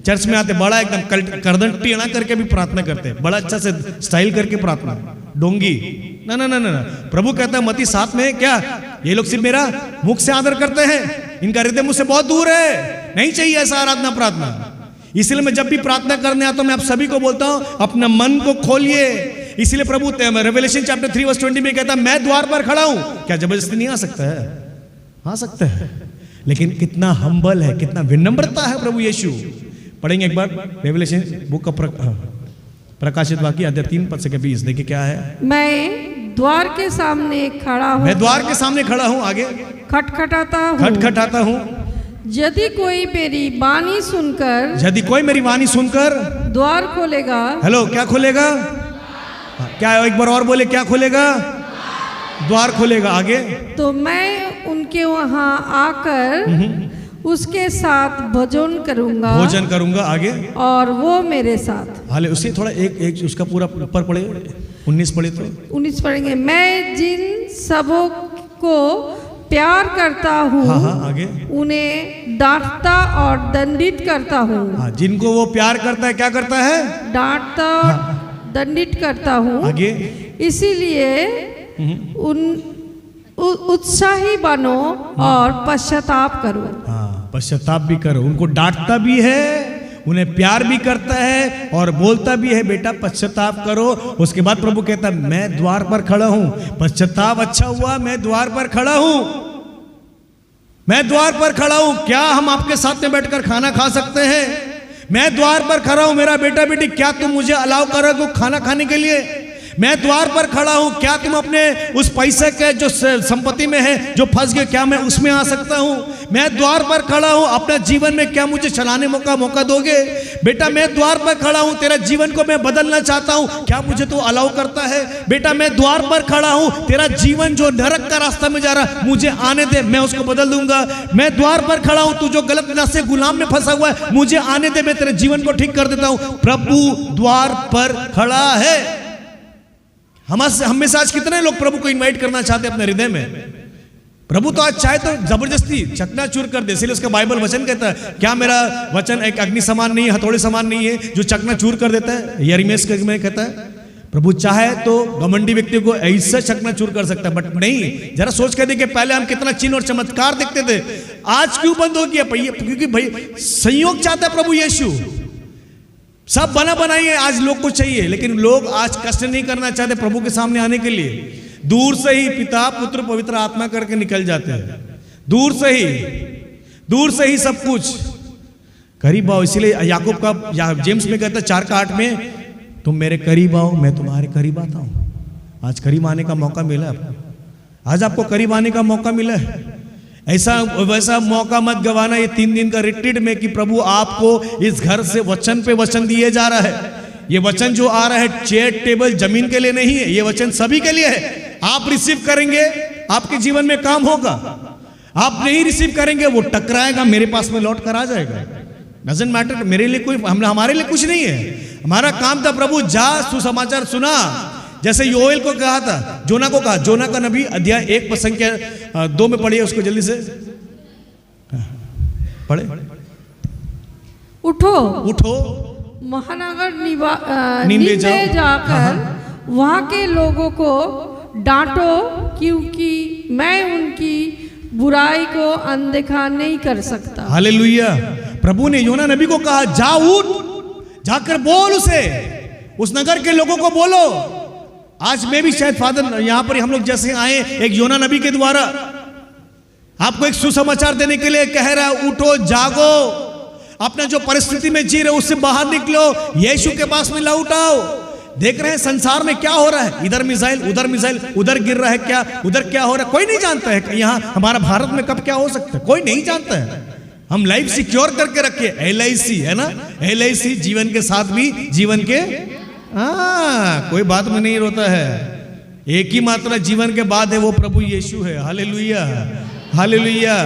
चर्च में आते बड़ा एकदम करदन टेढ़ा करके भी प्रार्थना करते हैं, बड़ा अच्छा से स्टाइल करके प्रार्थना। ढोंगी ना ना ना ना। प्रभु कहता है मत्ती 7 में, क्या ये लोग सिर्फ मेरा मुख से आदर करते हैं, इनका हृदय मुझसे बहुत दूर है। नहीं चाहिए ऐसा आराधना प्रार्थना। इसलिए मैं जब भी प्रार्थना करने आता हूं, मैं आप सभी को बोलता हूं अपना मन को खोलिए। इसलिए प्रभु रेवलेशन चैप्टर 3 वर्स 20 में कहता है मैं द्वार पर खड़ा हूं। क्या जबरदस्ती नहीं आ सकता है? आ सकता है, लेकिन कितना हम्बल है, कितना विनम्रता है प्रभु यीशु। पढ़ेंगे एक बार रेवलेशन बुक का प्रकाशित वाक्य अध्याय 3 पद से 20। देखिए क्या है। मैं द्वार के सामने खड़ा हूँ, मैं द्वार के सामने खड़ा हूँ, आगे खटखटाता हूँ। यदि कोई मेरी वाणी सुनकर द्वार खोलेगा। हेलो, क्या खोलेगा? क्या एक बार और बोले, क्या खोलेगा? द्वार खोलेगा। आगे तो मैं उनके वहां आकर उसके साथ भोजन करूंगा। आगे और वो मेरे साथ। हाले उसे थोड़ा एक उसका पूरा ऊपर पढ़े, 19 पढ़े तो 19 पढ़ेंगे। मैं जिन सबों को प्यार करता हूँ, आगे उन्हें डांटता और दंडित करता हूँ। जिनको वो प्यार करता है, क्या करता है? डांटता और दंडित करता हूँ। आगे इसीलिए उत्साही बनो और पश्चाताप करो। पश्चाताप भी करो। उनको डांटता भी है, उन्हें प्यार भी करता है और बोलता भी है बेटा पश्चाताप करो। उसके बाद प्रभु कहता है मैं द्वार पर खड़ा हूं। पश्चाताप अच्छा हुआ, मैं द्वार पर खड़ा हूं, मैं द्वार पर खड़ा हूं। क्या हम आपके साथ में बैठकर खाना खा सकते हैं? मैं द्वार पर खड़ा हूं मेरा बेटा बेटी, क्या तुम मुझे अलाउ करोगे खाना खाने के लिए? मैं द्वार पर खड़ा हूं, क्या तुम अपने उस पैसे के जो संपत्ति में है जो फंस गए, क्या मैं उसमें आ सकता हूं? मैं द्वार पर खड़ा हूं, अपना जीवन में क्या मुझे चलाने मौका दोगे? बेटा मैं द्वार पर खड़ा हूं, तेरा जीवन को मैं बदलना चाहता हूं, क्या मुझे तो अलाउ करता है? बेटा मैं द्वार पर खड़ा हूं, तेरा जीवन जो नरक का रास्ता में जा रहा मुझे आने दे, मैं उसको बदल दूंगा। मैं द्वार पर खड़ा हूं, तू जो गलत रास्ते गुलाम में फंसा हुआ है मुझे आने दे, मैं तेरे जीवन को ठीक कर देता हूं। प्रभु द्वार पर खड़ा है। हम में से आज कितने लोग प्रभु को इनवाइट करना चाहते हैं अपने हृदय में? प्रभु तो आज चाहे तो जबरदस्ती चकनाचूर कर दे, इसलिए उसका बाइबल वचन कहता है, क्या मेरा वचन एक अग्नि समान नहीं है, हथौड़े समान नहीं है जो चकनाचूर कर देता है? यिर्मयाह में कहता है प्रभु चाहे तो घमंडी व्यक्ति को ऐसा चकनाचूर कर सकता है, बट नहीं। जरा सोच कर देखिए, पहले हम कितना चिन्ह और चमत्कार देखते थे, आज क्यों बंद हो गया? क्योंकि भाई संयोग चाहता है प्रभु यीशु, सब बना बनाइए आज लोग को चाहिए, लेकिन लोग आज कष्ट नहीं करना चाहते प्रभु के सामने आने के लिए। दूर से ही पिता पुत्र पवित्र आत्मा करके निकल जाते हैं, दूर से ही सब कुछ करीब आओ। इसीलिए याकूब का जेम्स में कहता है 4:8 में, तुम मेरे करीब आओ मैं तुम्हारे करीब आता हूं। आज करीब आने का मौका मिला आपको, आज आपको करीब आने का मौका मिला है। ऐसा वैसा मौका मत गवाना ये 3 दिन का रिट्रीट में कि प्रभु आपको इस घर से वचन पे वचन दिए जा रहा है। ये वचन जो आ रहा है चेयर टेबल जमीन के लिए नहीं है, ये वचन सभी के लिए है। आप रिसीव करेंगे आपके जीवन में काम होगा, आप नहीं रिसीव करेंगे वो टकराएगा, मेरे पास में लौट कर आ जाएगा। डजंट मैटर, मेरे लिए कोई हमारे लिए कुछ नहीं है। हमारा काम था प्रभु जा सुसमाचार सुना, जैसे योएल को कहा था, जोना को कहा, जोना का नबी अध्याय 1 पद संख्या 2 में पढ़िए उसको जल्दी से पढ़े। उठो महानगर निने जाकर वहां के लोगों को डांटो, क्योंकि मैं उनकी बुराई को अनदेखा नहीं कर सकता। हालेलुया। प्रभु ने योना नबी को कहा जा उठ, जाकर बोल उसे, उस नगर के लोगों को बोलो। आज मैं भी शायद फादर यहां पर हम लोग जैसे आए एक योना नबी के द्वारा आपको एक सुसमाचार देने के लिए कह रहा है, उठो जागो, अपना जो परिस्थिति में जी रहे उससे बाहर निकलो, यीशु के पास में लौट आओ। देख रहे हैं संसार में क्या हो रहा है, इधर मिसाइल उधर गिर रहा है, क्या उधर क्या हो रहा है कोई नहीं जानता है। यहाँ हमारा भारत में कब क्या हो सकता है कोई नहीं जानता है। हम लाइफ सिक्योर करके रखे, LIC है ना, LIC जीवन के साथ भी जीवन के कोई बात में नहीं रोता है। एक ही मात्रा जीवन के बाद है, वो प्रभु यीशु है। Hallelujah hallelujah.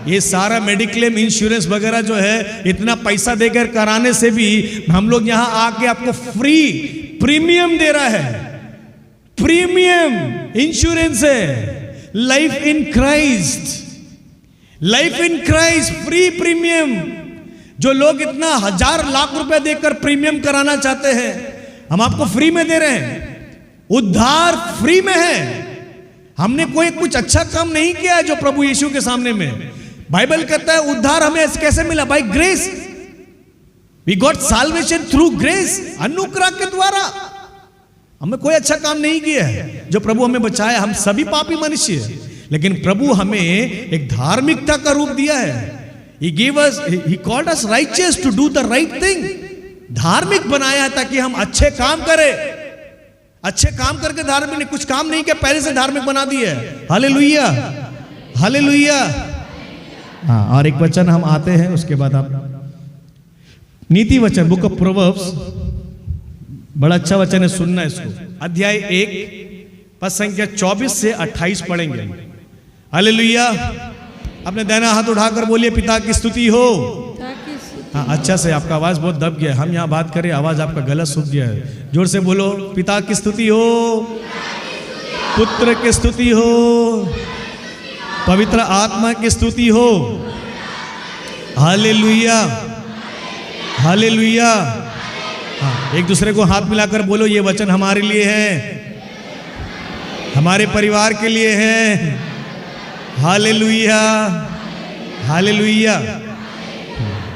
ये सारा मेडिक्लेम इंश्योरेंस वगैरह जो है इतना पैसा देकर कराने से भी हम लोग यहाँ आके आपको फ्री प्रीमियम दे रहा है। प्रीमियम इंश्योरेंस है, life in Christ, life in Christ free premium. जो लोग इतना 1000 लाख रुपए देकर प्रीमियम कराना चाहते हैं, हम आपको फ्री में दे रहे हैं। उद्धार फ्री में है। हमने कोई कुछ अच्छा काम नहीं किया है जो प्रभु यीशु के सामने में। बाइबल कहता है उद्धार हमें कैसे मिला? By grace. We got salvation through grace, अनुग्रह के द्वारा। हमें कोई अच्छा काम नहीं किया है जो प्रभु हमें बचाया। हम सभी पापी मनुष्य हैं, लेकिन प्रभु हमें एक धार्मिकता का रूप दिया है। He gave us, he called us righteous to do the right thing। धार्मिक बनाया है ताकि हम अच्छे काम करें। अच्छे काम करके धार्मिक नहीं, कुछ काम नहीं किया पहले से धार्मिक बना दिया है। Hallelujah hallelujah. हाँ, और एक वचन हम आते हैं उसके बाद आप नीति वचन, बुक ऑफ प्रोवर्ब्स, बड़ा अच्छा वचन है, सुनना इसको। अध्याय 1 पद संख्या 24 से 28 पढ़ेंगे। हालेलुया। अपने दाहिना हाथ उठाकर बोलिए पिता की स्तुति हो। हाँ, अच्छा से, आपका आवाज बहुत दब गया है। हम यहाँ बात करें, आवाज आपका गला सूख गया है। जोर से बोलो, पिता की स्तुति हो, पुत्र की स्तुति हो, पवित्र आत्मा की स्तुति हो। Hallelujah hallelujah. हाँ, एक दूसरे को हाथ मिलाकर बोलो, ये वचन हमारे लिए है, हमारे परिवार के लिए है। Hallelujah hallelujah.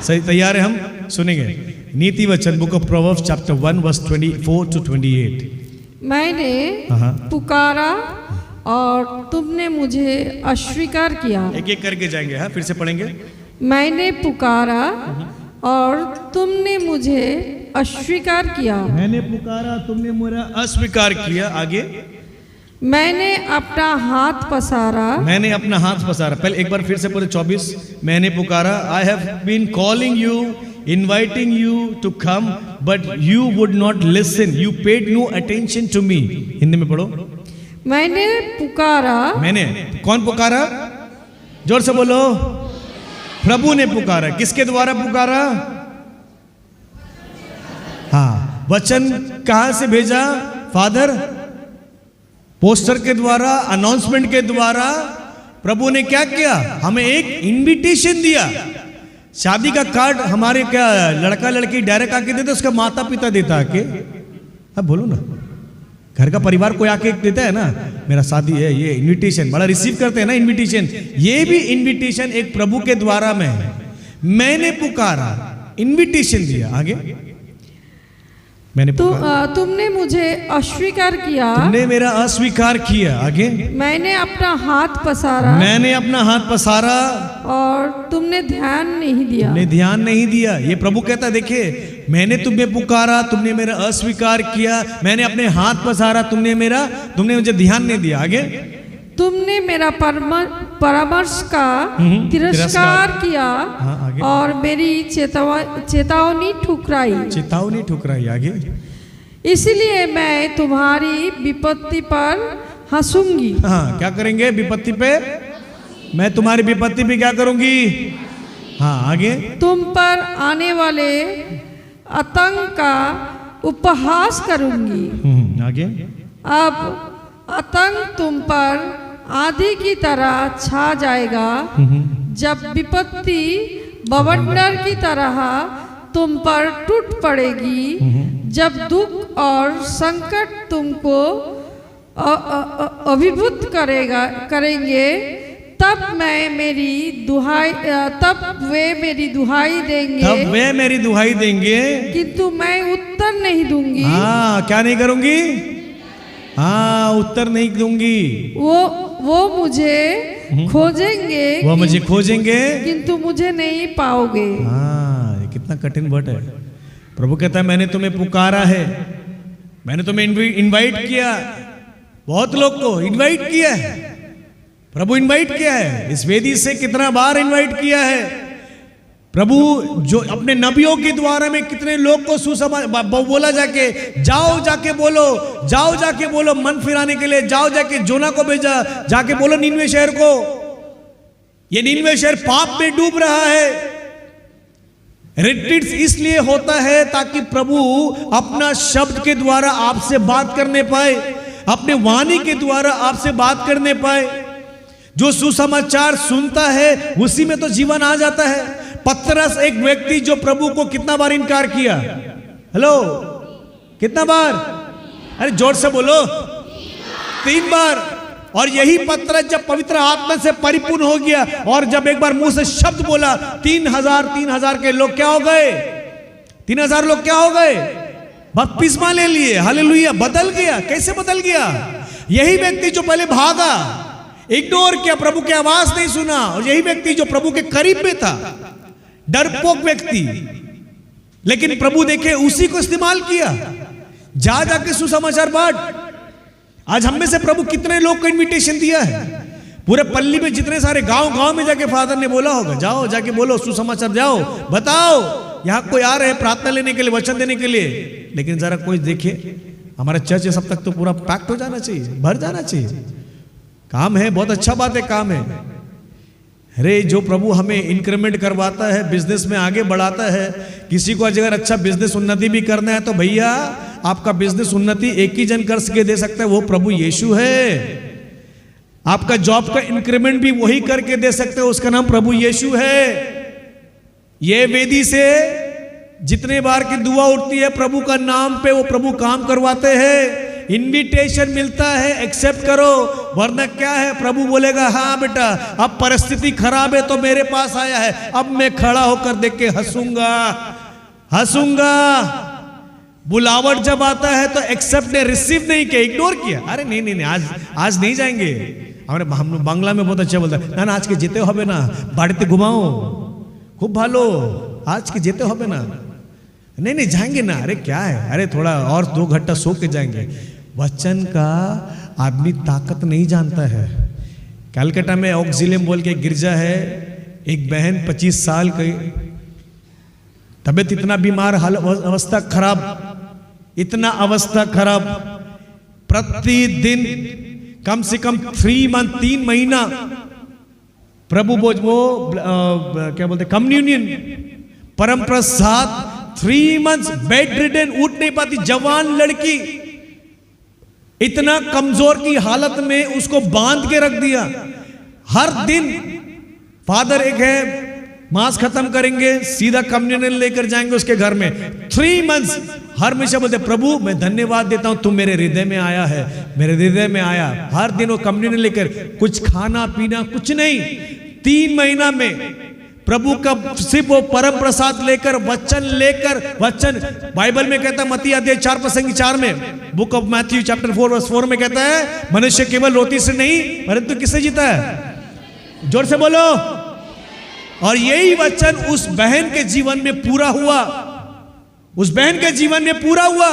सही, तैयार है? हम सुनेंगे नीति वचन, book of Proverbs chapter 1 verse 24 to 28। मैंने पुकारा और तुमने मुझे अस्वीकार किया। एक एक करके जाएंगे। हाँ, फिर से पढ़ेंगे। मैंने पुकारा और तुमने मुझे अस्वीकार किया। मैंने पुकारा, तुमने मेरा अस्वीकार किया। आगे, मैंने अपना हाथ पसारा। मैंने अपना हाथ पसारा। पहले एक बार फिर से बोले 24। मैंने पुकारा। I have been calling you, inviting you to come, but you would not listen, you paid no attention to me. Hindi में पढ़ो। मैंने पुकारा। मैंने, कौन पुकारा? जोर से बोलो। प्रभु ने पुकारा। किसके द्वारा पुकारा? हाँ, वचन कहां से भेजा? फादर, पोस्टर के द्वारा, अनाउंसमेंट के द्वारा। प्रभु ने क्या किया? हमें एक इनविटेशन दिया। शादी का कार्ड हमारे क्या लड़का लड़की डायरेक्ट आके देते, उसका माता पिता देता आके। अब बोलो ना, घर का परिवार कोई आके देता है ना, मेरा शादी है, ये इनविटेशन बड़ा रिसीव करते हैं ना इनविटेशन। ये भी इनविटेशन एक प्रभु के द्वारा में है। मैंने पुकारा, इनविटेशन दिया। आगे, मैंने तुमने मुझे अस्वीकार किया। तुमने मेरा अस्वीकार किया। आगे, मैंने अपना हाथ पसारा। मैंने अपना हाथ पसारा और तुमने ध्यान नहीं दिया। तुमने ध्यान नहीं दिया। ये प्रभु कहता है, देखिए, मैंने तुम्हें पुकारा, तुमने मेरा अस्वीकार किया। मैंने अपने हाथ पसारा, तुमने मुझे ध्यान नहीं दिया। आगे, तुमने मेरा परामर्श का तिरस्कार किया। हाँ, आगे, और मेरी चेतावनी ठुकराई। चेतावनी ठुकराई। आगे, इसलिए मैं तुम्हारी विपत्ति पर हंसूंगी। हाँ, क्या करेंगे? विपत्ति पे, मैं तुम्हारी विपत्ति पे क्या करूंगी? हाँ, आगे, तुम पर आने वाले आतंक का उपहास करूंगी। आगे, अब आतंक तुम पर आंधी की तरह छा जाएगा, जब विपत्ति बवंडर की तरह तुम पर टूट पड़ेगी, जब दुख और संकट तुमको अभिभूत करेंगे, तब वे मेरी दुहाई देंगे, किंतु मैं उत्तर नहीं दूंगी। हाँ, क्या नहीं करूंगी? हाँ, उत्तर नहीं दूंगी। वो मुझे खोजेंगे, वो मुझे खोजेंगे, किंतु मुझे नहीं पाओगे। हाँ, ये कितना कठिन वर्ड है। प्रभु कहता है, मैंने तुम्हें पुकारा है, मैंने तुम्हें इनवाइट किया, बहुत लोग को इनवाइट किया है। प्रभु इनवाइट किया है, इस वेदी से कितना बार इनवाइट किया है प्रभु, जो अपने नबियों के द्वारा में कितने लोग को बोला जाके, जाओ जाके बोलो मन फिराने के लिए, जाओ जाके जोना को भेजा, जाके बोलो नीनवे शहर को, ये नीनवे शहर पाप में डूब रहा है। रिट्रीट्स इसलिए होता है ताकि प्रभु अपना शब्द के द्वारा आपसे बात करने पाए, अपने वाणी के द्वारा आपसे बात करने पाए। जो सुसमाचार सुनता है उसी में तो जीवन आ जाता है। पतरस एक व्यक्ति जो प्रभु को कितना बार इनकार किया? हेलो, कितना बार? अरे जोर से बोलो। 3 बार। और यही पतरस जब पवित्र आत्मा से परिपूर्ण हो गया और जब एक बार मुंह से शब्द बोला, 3000 के लोग क्या हो गए? 3000 लोग क्या हो गए? बपतिस्मा ले लिए। हालेलुया, बदल गया। कैसे बदल गया? यही व्यक्ति जो पहले भागा, इग्नोर किया, प्रभु की आवाज नहीं सुना, और यही व्यक्ति जो प्रभु के करीब में था, डरपोक व्यक्ति, लेकिन प्रभु देखे उसी को इस्तेमाल किया। जाके सुसमाचार बांट। आज हम में से प्रभु कितने लोग को इनविटेशन दिया है, पूरे पल्ली में जितने सारे गांव में जाके फादर ने बोला होगा, जाओ जाके बोलो सुसमाचार, जाओ बताओ यहां कोई आ रहे हैं प्रार्थना लेने के लिए, वचन देने के लिए। लेकिन जरा कोई देखे, हमारा चर्च सब तक तो पूरा पैक्ट हो जाना चाहिए, भर जाना चाहिए। काम है, बहुत अच्छा बात है, काम है। अरे जो प्रभु हमें इंक्रीमेंट करवाता है, बिजनेस में आगे बढ़ाता है, किसी को अगर अच्छा बिजनेस उन्नति भी करना है तो भैया आपका बिजनेस उन्नति एक ही जन कर सके दे सकता है, वो प्रभु यीशु है। आपका जॉब का इंक्रीमेंट भी वही करके दे सकते हैं, उसका नाम प्रभु यीशु है। ये वेदी से जितने बार की दुआ उठती है प्रभु का नाम पे, वो प्रभु काम करवाते हैं। इनविटेशन मिलता है, एक्सेप्ट करो, वरना क्या है, प्रभु बोलेगा हाँ बेटा अब परिस्थिति खराब है तो मेरे पास आया है, अब मैं खड़ा होकर देख के हंसूंगा। बुलावट जब आता है तो एक्सेप्ट ने, रिसीव नहीं किया, इग्नोर किया। अरे नहीं आज नहीं जाएंगे। हम बांग्ला में बहुत अच्छा बोलता है, ना आज के जीते हो ना, बाड़ीते घुमाओ, खूब भालो, आज के जेते हो ना, नहीं नहीं जाएंगे ना, अरे क्या है, अरे थोड़ा और 2 घंटा सो के जाएंगे। वचन का आदमी ताकत नहीं जानता है। कलकत्ता में ऑक्सिलियम बोल के गिरजा है, एक बहन 25 साल की, तबीयत इतना बीमार, अवस्था खराब, इतना अवस्था खराब, प्रतिदिन कम से कम 3 महीना प्रभु वो क्या बोलते कम्युनियन परम प्रसाद 3 मंथ्स बेड रिडन, उठ नहीं पाती, जवान लड़की, इतना कमजोर की हालत में उसको बांध के रख दिया। हर दिन फादर एक है, मास खत्म करेंगे, सीधा कम्युनियन लेकर जाएंगे उसके घर में। 3 मंथ्स हर हमेशा बोलते प्रभु मैं धन्यवाद देता हूं, तुम मेरे हृदय में आया है, मेरे हृदय में आया। हर दिन वो कम्युनियन लेकर, कुछ खाना पीना कुछ नहीं, 3 महीना में प्रभु का सिर्फ वो परम प्रसाद लेकर, वचन लेकर, वचन बाइबल में कहता है मत्ती अध्याय 4 में, book of Matthew chapter 4 verse 4 में कहता है मनुष्य केवल रोटी से नहीं परंतु किससे जीता है? जोर से बोलो। और यही वचन उस बहन के जीवन में पूरा हुआ, उस बहन के जीवन में पूरा हुआ।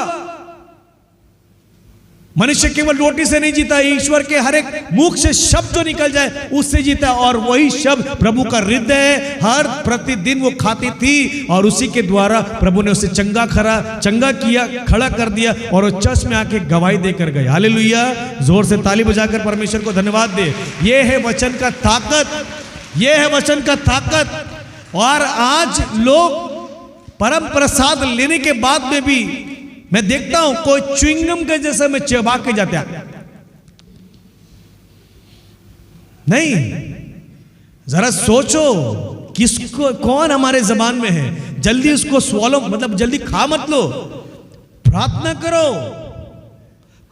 मनुष्य केवल रोटी से नहीं जीता, ईश्वर के हर एक मुख से शब्द जो निकल जाए उससे जीता। और वही शब्द प्रभु का हृदय है, हर प्रतिदिन वो खाती थी और उसी के द्वारा प्रभु ने उसे चंगा किया, खड़ा कर दिया और वो चर्च में आके गवाही देकर गए। हालेलुया, जोर से ताली बजाकर परमेश्वर को धन्यवाद दे। ये है वचन का ताकत, ये है वचन का ताकत। और आज लोग परम प्रसाद लेने के बाद में भी मैं देखता हूं कोई च्युइंगम के जैसे में चबा के जाते हैं। नहीं, जरा सोचो किसको, कौन हमारे जबान में है, जल्दी उसको स्वॉलो, मतलब जल्दी खा मत लो, प्रार्थना करो।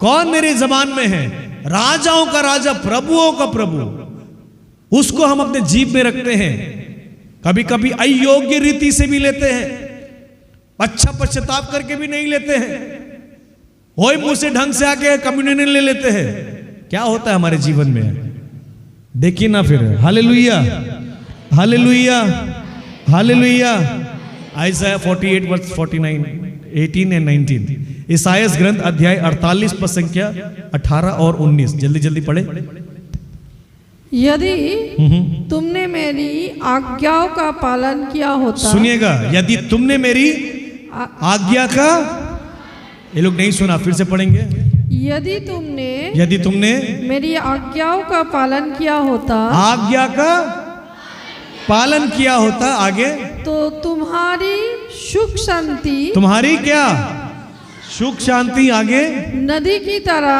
कौन मेरे जबान में है? राजाओं का राजा, प्रभुओं का प्रभु, उसको हम अपने जीभ में रखते हैं। कभी कभी अयोग्य रीति से भी लेते हैं, अच्छा पश्चाताप करके भी नहीं लेते हैं, वही मुंह से ढंग से आके कम्युनियन ले लेते हैं। क्या होता है हमारे जीवन में? देखिए ना फिर। Hallelujah, hallelujah, hallelujah. Isaiah 48 verse 49, 18 और 19, ईसायास ग्रंथ अध्याय 48 पद संख्या 18 और 19, जल्दी जल्दी पढ़े। यदि तुमने मेरी आज्ञाओं का पालन किया होता, सुनिएगा, यदि तुमने मेरी आज्ञा का, ये लोग नहीं सुना, फिर से पढ़ेंगे। यदि तुमने मेरी आज्ञाओं का पालन किया होता, आज्ञा का पालन किया होता, आगे तो तुम्हारी सुख शांति, तुम्हारी क्या सुख शांति, आगे नदी की तरह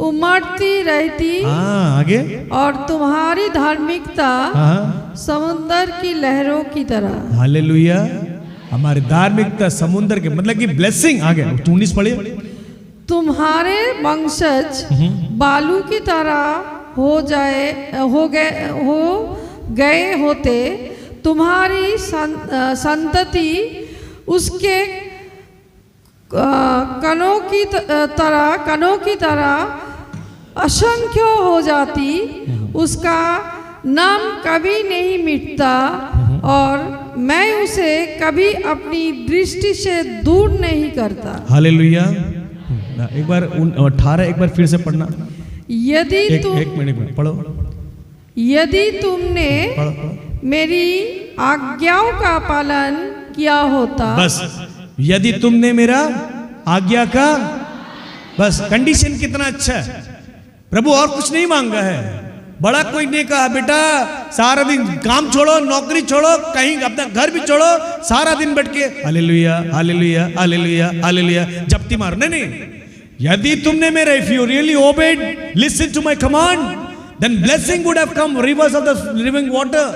उमड़ती रहती, आगे, और तुम्हारी धार्मिकता समुद्र की लहरों की तरह। हालेलुया, हमारी धार्मिकता समुद्र के, मतलब कि ब्लेसिंग। आगे 19 पढ़िए। तुम्हारे वंशज बालू की तरह हो गए होते, तुम्हारी संतति उसके कणों की तरह असंख्य हो जाती, उसका नाम कभी नहीं मिटता और मैं उसे कभी अपनी दृष्टि से दूर नहीं करता। हालेलुया। एक बार 18 एक बार फिर से पढ़ना। यदि एक मिनट में पढ़ो। यदि तुमने मेरी आज्ञाओं का पालन किया होता, बस यदि तुमने मेरा आज्ञा का, बस कंडीशन कितना अच्छा है। प्रभु और कुछ नहीं मांगा है, बड़ा कोई नहीं कहा बेटा सारा दिन काम छोड़ो, नौकरी छोड़ो, कहीं अपना घर भी छोड़ो, सारा दिन बैठ के हालेलुया हालेलुया हालेलुया हालेलुया जपती मारो। नहीं, यदि तुमने मेरा, if you really obeyed, listen to my command, then blessing would have come, rivers of the living water,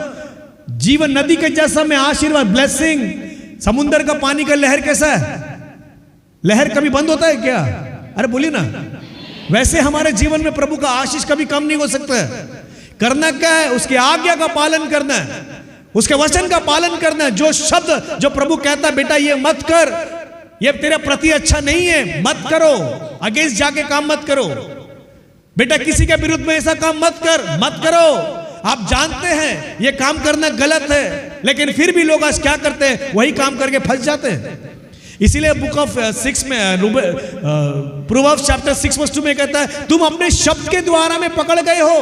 जीवन नदी के जैसा में आशीर्वाद, ब्लेसिंग। समुद्र का पानी का लहर कैसा है? लहर कभी बंद होता है क्या? अरे बोलिए ना। वैसे हमारे जीवन में प्रभु का आशीष कभी कम नहीं हो सकता है। करना क्या है? उसकी आज्ञा का पालन करना है, उसके वचन का पालन करना है। जो शब्द जो प्रभु कहता है बेटा ये मत कर, ये तेरे प्रति अच्छा नहीं है, मत करो, अगेंस्ट जाके काम मत करो, बेटा किसी के विरुद्ध में ऐसा काम मत करो। आप जानते हैं ये काम करना गलत है, लेकिन फिर भी लोग आज क्या करते हैं, वही काम करके फंस जाते हैं। इसीलिए बुक ऑफ 6 में प्रोवर्ब्स चैप्टर 6 वर्स 2 में कहता है, तुम अपने शब्द के द्वारा में पकड़ गए हो।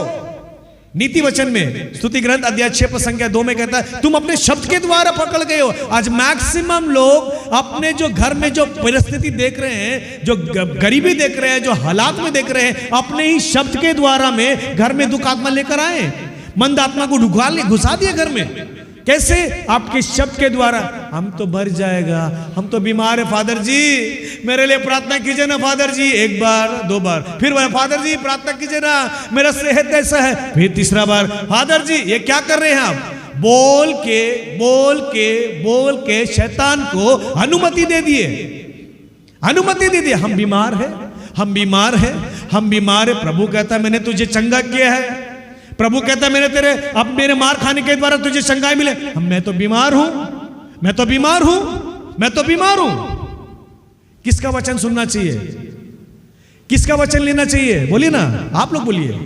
नीति वचन में स्तुति ग्रंथ अध्याय 6 पद संख्या 2 में कहता है, तुम अपने शब्द के द्वारा पकड़ गए हो। आज मैक्सिमम लोग अपने जो घर में जो परिस्थिति देख रहे हैं, जो गरीबी देख रहे हैं, जो हालात में देख रहे हैं, अपने ही शब्द के द्वारा में घर में दुख आत्मा लेकर आए, मंद आत्मा को घुसा दिए घर में। कैसे? आपके शब्द के द्वारा। हम तो मर जाएगा, हम तो बीमार है, फादर जी मेरे लिए प्रार्थना कीजिए ना फादर जी। एक बार, 2 बार, फिर फादर जी प्रार्थना कीजिए ना, मेरा सेहत ऐसा है। फिर तीसरा बार, फादर जी ये क्या कर रहे हैं आप? बोल के शैतान को अनुमति दे दिए, अनुमति दे दिए। हम बीमार है, हम बीमार है, हम बीमार है। प्रभु कहता है मैंने तुझे चंगा किया है। प्रभु कहता है मैंने अब मेरे मार खाने के द्वारा तुझे चंगाई मिले। मैं तो बीमार हूं, मैं तो बीमार हूं, मैं तो बीमार हूं। किसका वचन सुनना चाहिए? किसका वचन लेना चाहिए? बोलिए ना, आप लोग बोलिए।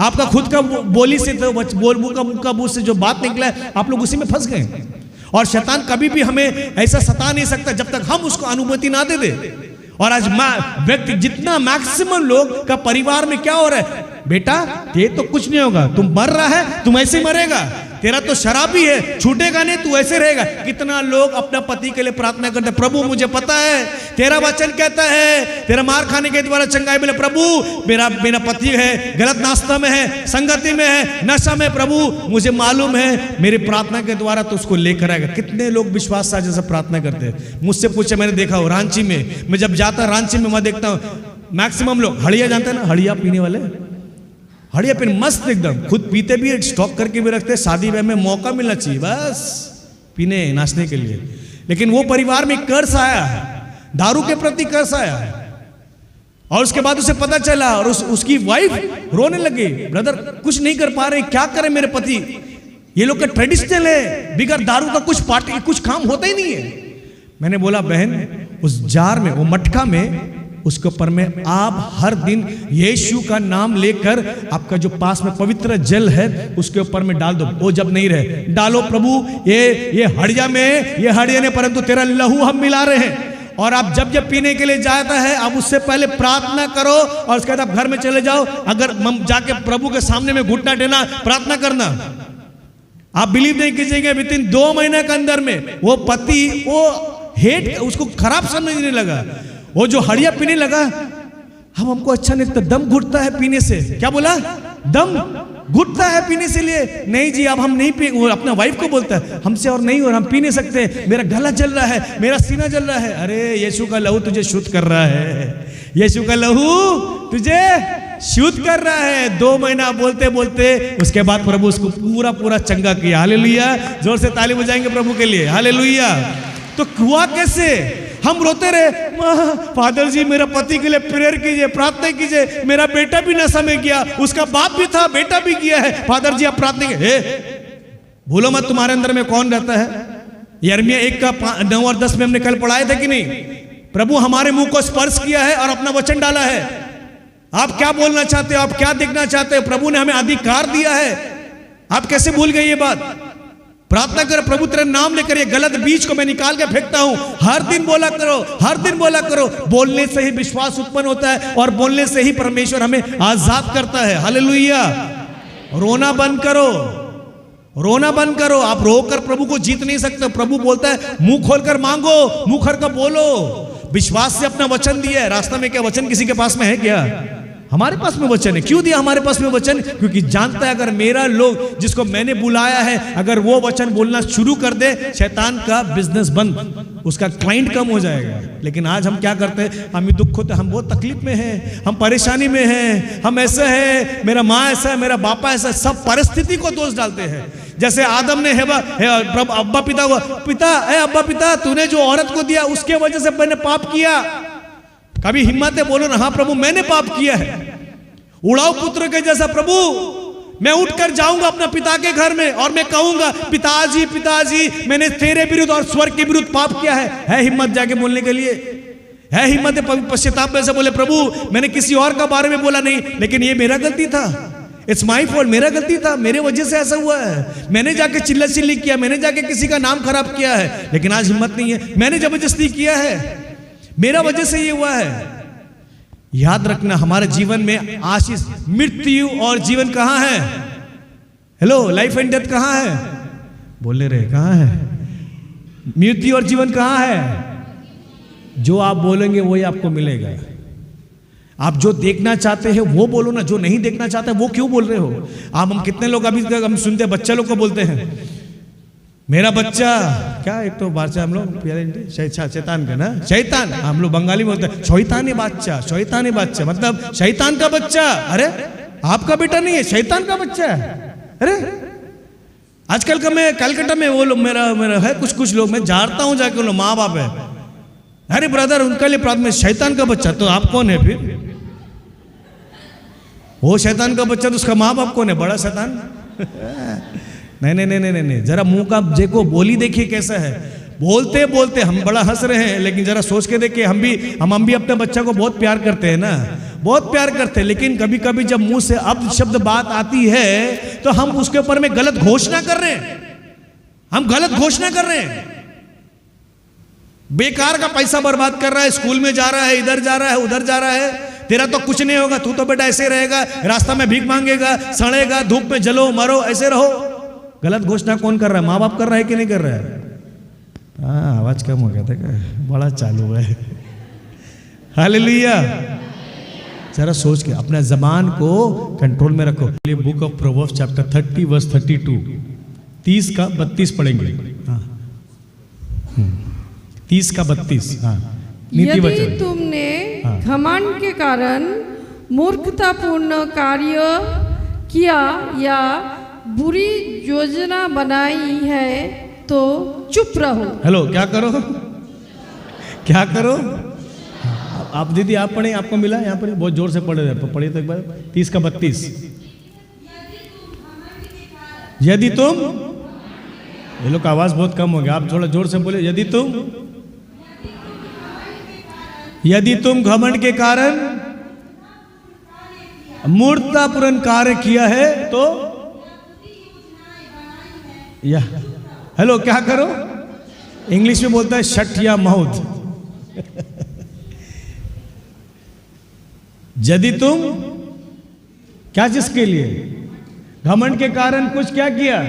आपका खुद का बोली से तो मुंह का से जो बात निकला है, आप लोग उसी में फंस गए। और शैतान कभी भी हमें ऐसा सता नहीं सकता जब तक हम उसको अनुमति ना दे दे। और आज व्यक्ति जितना मैक्सिमम लोग का परिवार में क्या हो रहा है, बेटा ये तो कुछ नहीं होगा, तुम मर रहा है, तुम ऐसे मरेगा, तेरा तो शराबी है, छूटेगा नहीं, तू ऐसे रहेगा। कितना लोग अपना पति के लिए प्रार्थना करते हैं, प्रभु मुझे पता है तेरा वचन कहता है तेरा मार खाने के द्वारा चंगाई मिले। प्रभु मेरा पति है गलत नाश्ता में है, संगति में है, नशा में, प्रभु मुझे मालूम है मेरी प्रार्थना के द्वारा तो उसको लेकर आएगा। कितने लोग विश्वास से जैसे प्रार्थना करते हैं। मुझसे पूछे, मैंने देखा हो रांची में, मैं जब जाता रांची में मैं देखता हूँ मैक्सिमम लोग हड़िया, जानते हैं ना हड़िया पीने वाले, हड़िया पीने मस्त एकदम, खुद पीते भी, स्टॉक करके भी रखते। शादी ब्याह में मौका मिलना चाहिए बस पीने नाचने के लिए। लेकिन वो परिवार में कर्ज आया है, दारू के प्रति कर्ज आया है। और उसके बाद उसे पता चला और उसकी वाइफ रोने लगी, ब्रदर कुछ नहीं कर पा रहे, क्या करें मेरे पति, ये लोग का ट्रेडिशनल है, बिगर दारू का कुछ पार्टी कुछ काम होता ही नहीं है। मैंने बोला बहन उस जार में, वो मटका में, उसके ऊपर में आप हर दिन यीशु का नाम लेकर आपका जो पास में पवित्र जल है उसके ऊपर में डाल दो। वो जब नहीं रहे डालो, प्रभु ये हड़िया में, ये हड़िया ने, परंतु तेरा लहू हम मिला रहे हैं। और आप जब पीने के लिए जाता है आप उससे पहले प्रार्थना करो और उसके बाद आप घर में चले जाओ। अगर जाके प्रभु के सामने में घुटना टेना प्रार्थना करना, आप बिलीव नहीं कीजिएगा, विद इन 2 महीने के अंदर में वो पति वो हेट उसको खराब समझने लगा। वो जो हड़िया पीने लगा, हमको अच्छा नहीं लगता, दम घुटता है पीने से। क्या बोला? दम घुटता है पीने से लिए। नहीं जी अब हम नहीं पी, वो अपना वाइफ को बोलता है हमसे और नहीं, और हम पी नहीं सकते, मेरा गला जल रहा है, मेरा सीना जल रहा है। अरे यीशु का लहू तुझे शुद्ध कर रहा है, यीशु का लहू तुझे शुद्ध कर रहा है। 2 महीना बोलते बोलते उसके बाद प्रभु उसको पूरा चंगा किया। हालेलुया, जोर से ताली बजाएंगे प्रभु के लिए, हालेलुया। तो हुआ कैसे? हम रोते रहे, फादर जी मेरा पति के लिए प्रेयर कीजिए, प्रार्थना कीजिए, मेरा बेटा भी नशा में गया, उसका बाप भी था, बेटा भी किया है, फादर जी आप प्रार्थना कीजिए। भूलो मत तुम्हारे अंदर में कौन रहता है। यिर्मयाह 1 का 9 और 10 में हमने कल पढ़ाए थे कि नहीं? प्रभु हमारे मुंह को स्पर्श किया है और अपना वचन डाला है। आप क्या बोलना चाहते हो, आप क्या देखना चाहते हो, प्रभु ने हमें अधिकार दिया है। आप कैसे भूल गए ये बात? प्रार्थना करो, प्रभु तेरा नाम लेकर ये गलत बीज को मैं निकाल के फेंकता हूं। हर दिन बोला करो, हर दिन बोला करो। बोलने से ही विश्वास उत्पन्न होता है और बोलने से ही परमेश्वर हमें आजाद करता है। हालेलुया। रोना बंद करो, रोना बंद करो। आप रोकर प्रभु को जीत नहीं सकते। प्रभु बोलता है मुंह खोलकर मांगो, मुंह खोलकर बोलो। विश्वास से अपना वचन दिया है। रास्ता में क्या वचन किसी के पास में है क्या? हमारे पास में वचन है। क्यों दिया हमारे पास में वचन? क्योंकि जानता है अगर मेरा लोग जिसको मैंने बुलाया है अगर वो वचन बोलना शुरू कर दे, शैतान का बिजनेस बंद, उसका क्लाइंट कम हो जाएगा। लेकिन आज हम क्या करते हैं? हम दुख होते, हम बहुत तकलीफ में हैं, हम परेशानी में हैं, हम ऐसा है, मेरा माँ ऐसा है, मेरा बापा ऐसा है, सब परिस्थिति को दोष डालते हैं। जैसे आदम ने अब्बा पिता को, अब्बा पिता तूने जो औरत को दिया उसके वजह से मैंने पाप किया। कभी हिम्मत है बोलो ना, हाँ प्रभु मैंने पाप किया है। उड़ाऊ पुत्र के जैसा प्रभु मैं उठकर जाऊंगा अपना पिता के घर में और मैं कहूंगा पिताजी पिताजी मैंने तेरे विरुद्ध और स्वर्ग के विरुद्ध पाप किया है हिम्मत जाके बोलने के लिए? है हिम्मत? पश्चाताप में से बोले प्रभु मैंने किसी और का बारे में बोला नहीं, लेकिन ये मेरा गलती था, इट्स माई फॉल्ट, मेरा गलती था, मेरे वजह से ऐसा हुआ है, मैंने जाके चिल्ला चिल्ली किया, मैंने जाके किसी का नाम खराब किया है, लेकिन आज हिम्मत नहीं है, मैंने जबरदस्ती किया है, मेरा वजह से ये हुआ है। याद रखना हमारे जीवन में आशीष, मृत्यु और जीवन कहां है? हेलो, लाइफ एंड डेथ कहां है? बोले रहे कहां है? मृत्यु और जीवन कहां है? जो आप बोलेंगे वही आपको मिलेगा। आप जो देखना चाहते हैं वो बोलो ना, जो नहीं देखना चाहते वो क्यों बोल रहे हो? हम कितने लोग अभी तक हम सुनते हैं, बच्चा लोग को बोलते हैं मेरा बच्चा, क्या एक तो बादशाह हम लोग शैतान का ना, शैतान हम लोग बंगाली में बोलते हैं शैतानी बादशाह, शैतानी बादशाह मतलब शैतान का बच्चा। अरे आपका बेटा नहीं है, शैतान का बच्चा है। अरे आजकल का मैं कलकत्ता में वो लोग मेरा है कुछ लोग, मैं जानता हूं जाके उन माँ बाप है, अरे ब्रदर उनका लिए प्रार्थना, शैतान का बच्चा, तो आप कौन है फिर? वो शैतान का बच्चा तो उसका माँ बाप कौन है? बड़ा शैतान। नहीं, जरा मुंह का देखो, बोली देखिए कैसा है। बोलते बोलते हम बड़ा हंस रहे हैं, लेकिन जरा सोच के देखिए, हम भी अपने बच्चा को बहुत प्यार करते हैं ना, बहुत प्यार करते हैं, लेकिन कभी कभी जब मुंह से अब शब्द बात आती है तो हम उसके ऊपर में गलत घोषणा कर रहे हैं, हम गलत घोषणा कर रहे हैं। बेकार का पैसा बर्बाद कर रहा है, स्कूल में जा रहा है, इधर जा रहा है, उधर जा रहा है, तेरा तो कुछ नहीं होगा, तू तो बेटा ऐसे रहेगा, रास्ता में भीख मांगेगा, सड़ेगा, धूप में जलो मरो, ऐसे रहो। गलत घोषणा कौन कर रहा है? माँ बाप कर रहा है कि नहीं कर रहा है? हाँ, आवाज कम हो गया था क्या? बड़ा चालू है। हालेलुया। जरा सोच के अपना जबान को कंट्रोल में रखो। Book of Proverbs chapter 30 verse 32, 30 का 32 पढ़ेंगे। हाँ 30 का 32। हाँ, यदि तुमने घमंड के कारण मूर्खतापूर्ण कार्य किया या बुरी योजना बनाई है तो चुप रहो। हेलो, क्या करो? क्या करो? आप दीदी आप पढ़े, आपको मिला यहाँ पर? बहुत जोर से पढ़े तो एक बार 30 का 32। यदि तुम, ये लोग का आवाज बहुत कम हो गया, आप थोड़ा जोर से बोले। यदि तुम घमंड के कारण मूर्खतापूर्ण कार्य किया है तो या हेलो क्या करो? इंग्लिश में बोलता है शट या माउथ। यदि तुम क्या, जिसके लिए? घमंड के कारण कुछ क्या किया?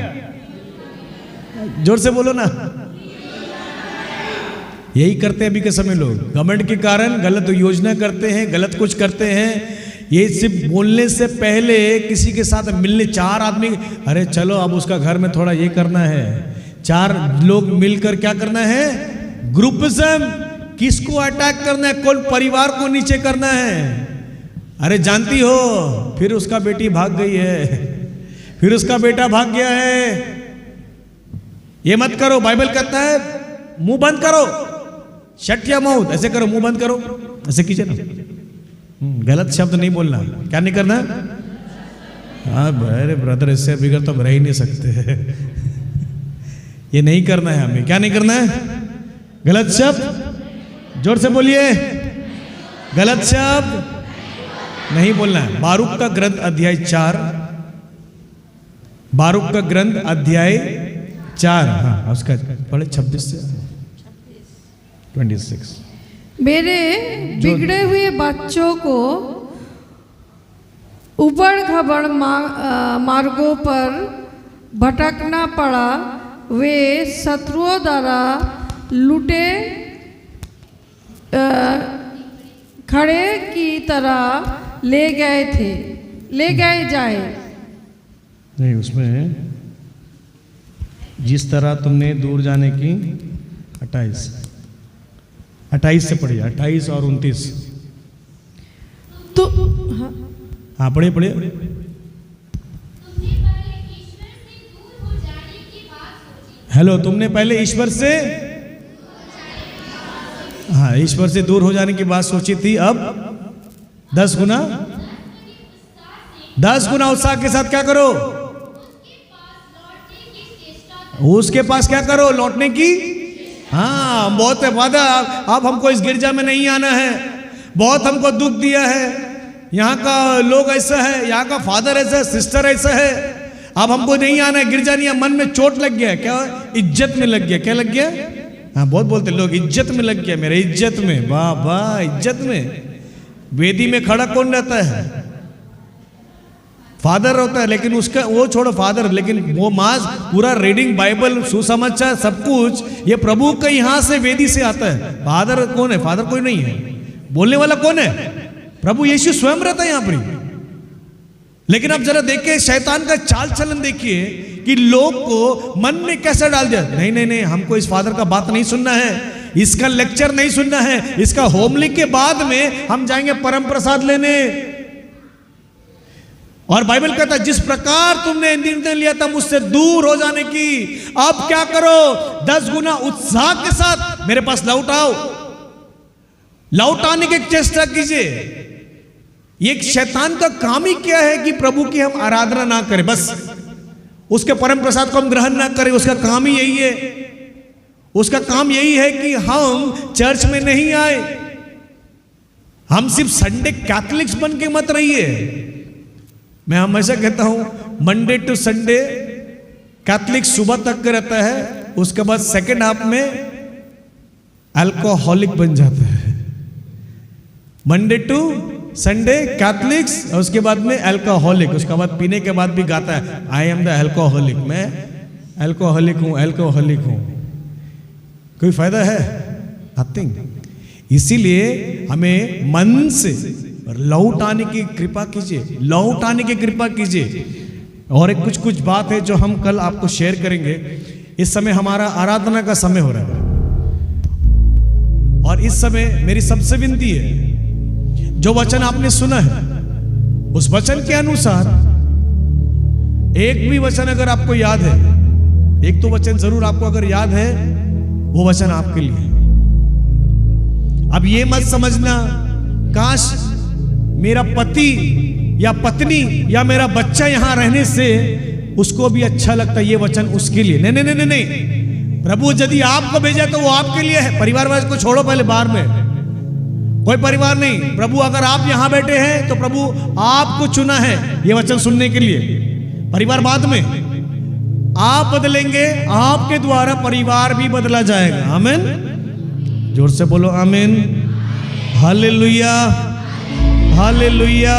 जोर से बोलो ना। यही करते हैं अभी के समय लोग, घमंड के कारण गलत योजना करते हैं, गलत कुछ करते हैं। ये सिर्फ बोलने से पहले किसी के साथ मिलने, 4 आदमी, अरे चलो अब उसका घर में थोड़ा ये करना है, 4 लोग मिलकर क्या करना है? ग्रुपिज्म। किसको अटैक करना है? कौन परिवार को नीचे करना है? अरे जानती हो, फिर उसका बेटी भाग गई है, फिर उसका बेटा भाग गया है। ये मत करो, बाइबल कहता है मुंह बंद करो, शट या माउथ, ऐसे करो, मुंह बंद करो, ऐसे कीजिए ना। गलत शब्द नहीं बोलना। क्या नहीं करना? हाँ अरे ब्रदर, इससे बिगड़ तो हम रह ही नहीं सकते। ये नहीं करना है हमें। क्या नहीं करना है? गलत शब्द, जोर से बोलिए, गलत शब्द नहीं बोलना है। बारूक का ग्रंथ अध्याय 4, बारूक का ग्रंथ अध्याय 4, हाँ उसका पढ़े 26 से 26। मेरे बिगड़े हुए बच्चों को उबड़ खबड़ मार्गों पर भटकना पड़ा। वे शत्रुओं द्वारा लूटे खड़े की तरह ले गए जाए। नहीं, उसमें जिस तरह तुमने दूर जाने की 28 से पढ़िए, 28 और 29। तो हाँ पढ़िए। हेलो, तुमने पहले ईश्वर से, हाँ ईश्वर से दूर हो जाने की बात सोची थी, अब 10 गुना उत्साह के साथ क्या करो? उसके पास क्या करो? लौटने की। हाँ बहुत है वादा, अब हमको इस गिरजा में नहीं आना है, बहुत हमको दुख दिया है, यहाँ का लोग ऐसा है, यहाँ का फादर ऐसा है, सिस्टर ऐसा है, अब हमको नहीं आना है, गिरजा नहीं है, मन में चोट लग गया, क्या इज्जत में लग गया, क्या लग गया, हाँ बहुत बोलते लोग, इज्जत में लग गया, मेरे इज्जत में, वाह वाह इज्जत में। वेदी में खड़ा कौन रहता है? फादर होता है, लेकिन उसका वो छोड़ो फादर, लेकिन वो मास पूरा रीडिंग बाइबल सुसमाचार सब कुछ ये प्रभु का यहाँ से वेदी से आता है। फादर कौन है? फादर कोई नहीं है, बोलने वाला कौन है? प्रभु यीशु स्वयं रहता है यहाँ पर। लेकिन अब जरा देखिए शैतान का चाल चलन देखिए कि लोग को मन में कैसा डाल दिया, नहीं नहीं नहीं हमको इस फादर का बात नहीं सुनना है, इसका लेक्चर नहीं सुनना है, इसका होमली के बाद में हम जाएंगे परम प्रसाद लेने। और बाइबल कहता है जिस प्रकार तुमने निर्णय लिया था मुझसे दूर हो जाने की, अब क्या करो, 10 गुना उत्साह के साथ मेरे पास लौट आओ, लौट आने की चेष्टा कीजिए। ये शैतान का काम ही क्या है कि प्रभु की हम आराधना ना करें, बस उसके परम प्रसाद को हम ग्रहण ना करें, उसका काम ही यही है। उसका काम यही है कि हम चर्च में नहीं आए, हम सिर्फ संडे कैथलिक्स बन के मत रहिए। मैं हमेशा कहता हूं मंडे टू संडे कैथलिक सुबह तक का रहता है, उसके बाद सेकेंड हाफ में अल्कोहलिक बन जाता है। मंडे टू संडे कैथलिक्स और उसके बाद में अल्कोहलिक, उसके बाद पीने के बाद भी गाता है आई एम द अल्कोहलिक, मैं अल्कोहलिक हूं, अल्कोहलिक हूं। कोई फायदा है? नथिंग। इसीलिए हमें मन से लौट आने की कृपा कीजिए, लौट आने की कृपा कीजिए। और एक कुछ बात है जो हम कल आपको शेयर करेंगे। इस समय हमारा आराधना का समय हो रहा है और इस समय मेरी सबसे विनती है, जो वचन आपने सुना है उस वचन के अनुसार एक भी वचन अगर आपको याद है, एक तो वचन जरूर आपको अगर याद है, वो वचन आपके लिए। अब ये मत समझना काश मेरा पति या पत्नी या मेरा बच्चा यहां रहने से उसको भी अच्छा लगता, ये वचन उसके लिए। नहीं नहीं नहीं नहीं, प्रभु यदि आपको भेजा तो वो आपके लिए है। परिवार वाले को छोड़ो पहले, बाहर में कोई परिवार नहीं। प्रभु अगर आप यहां बैठे हैं तो प्रभु आपको चुना है ये वचन सुनने के लिए। परिवार बाद में, आप बदलेंगे, आपके द्वारा परिवार भी बदला जाएगा। आमीन, जोर से बोलो आमीन। Hallelujah, hallelujah.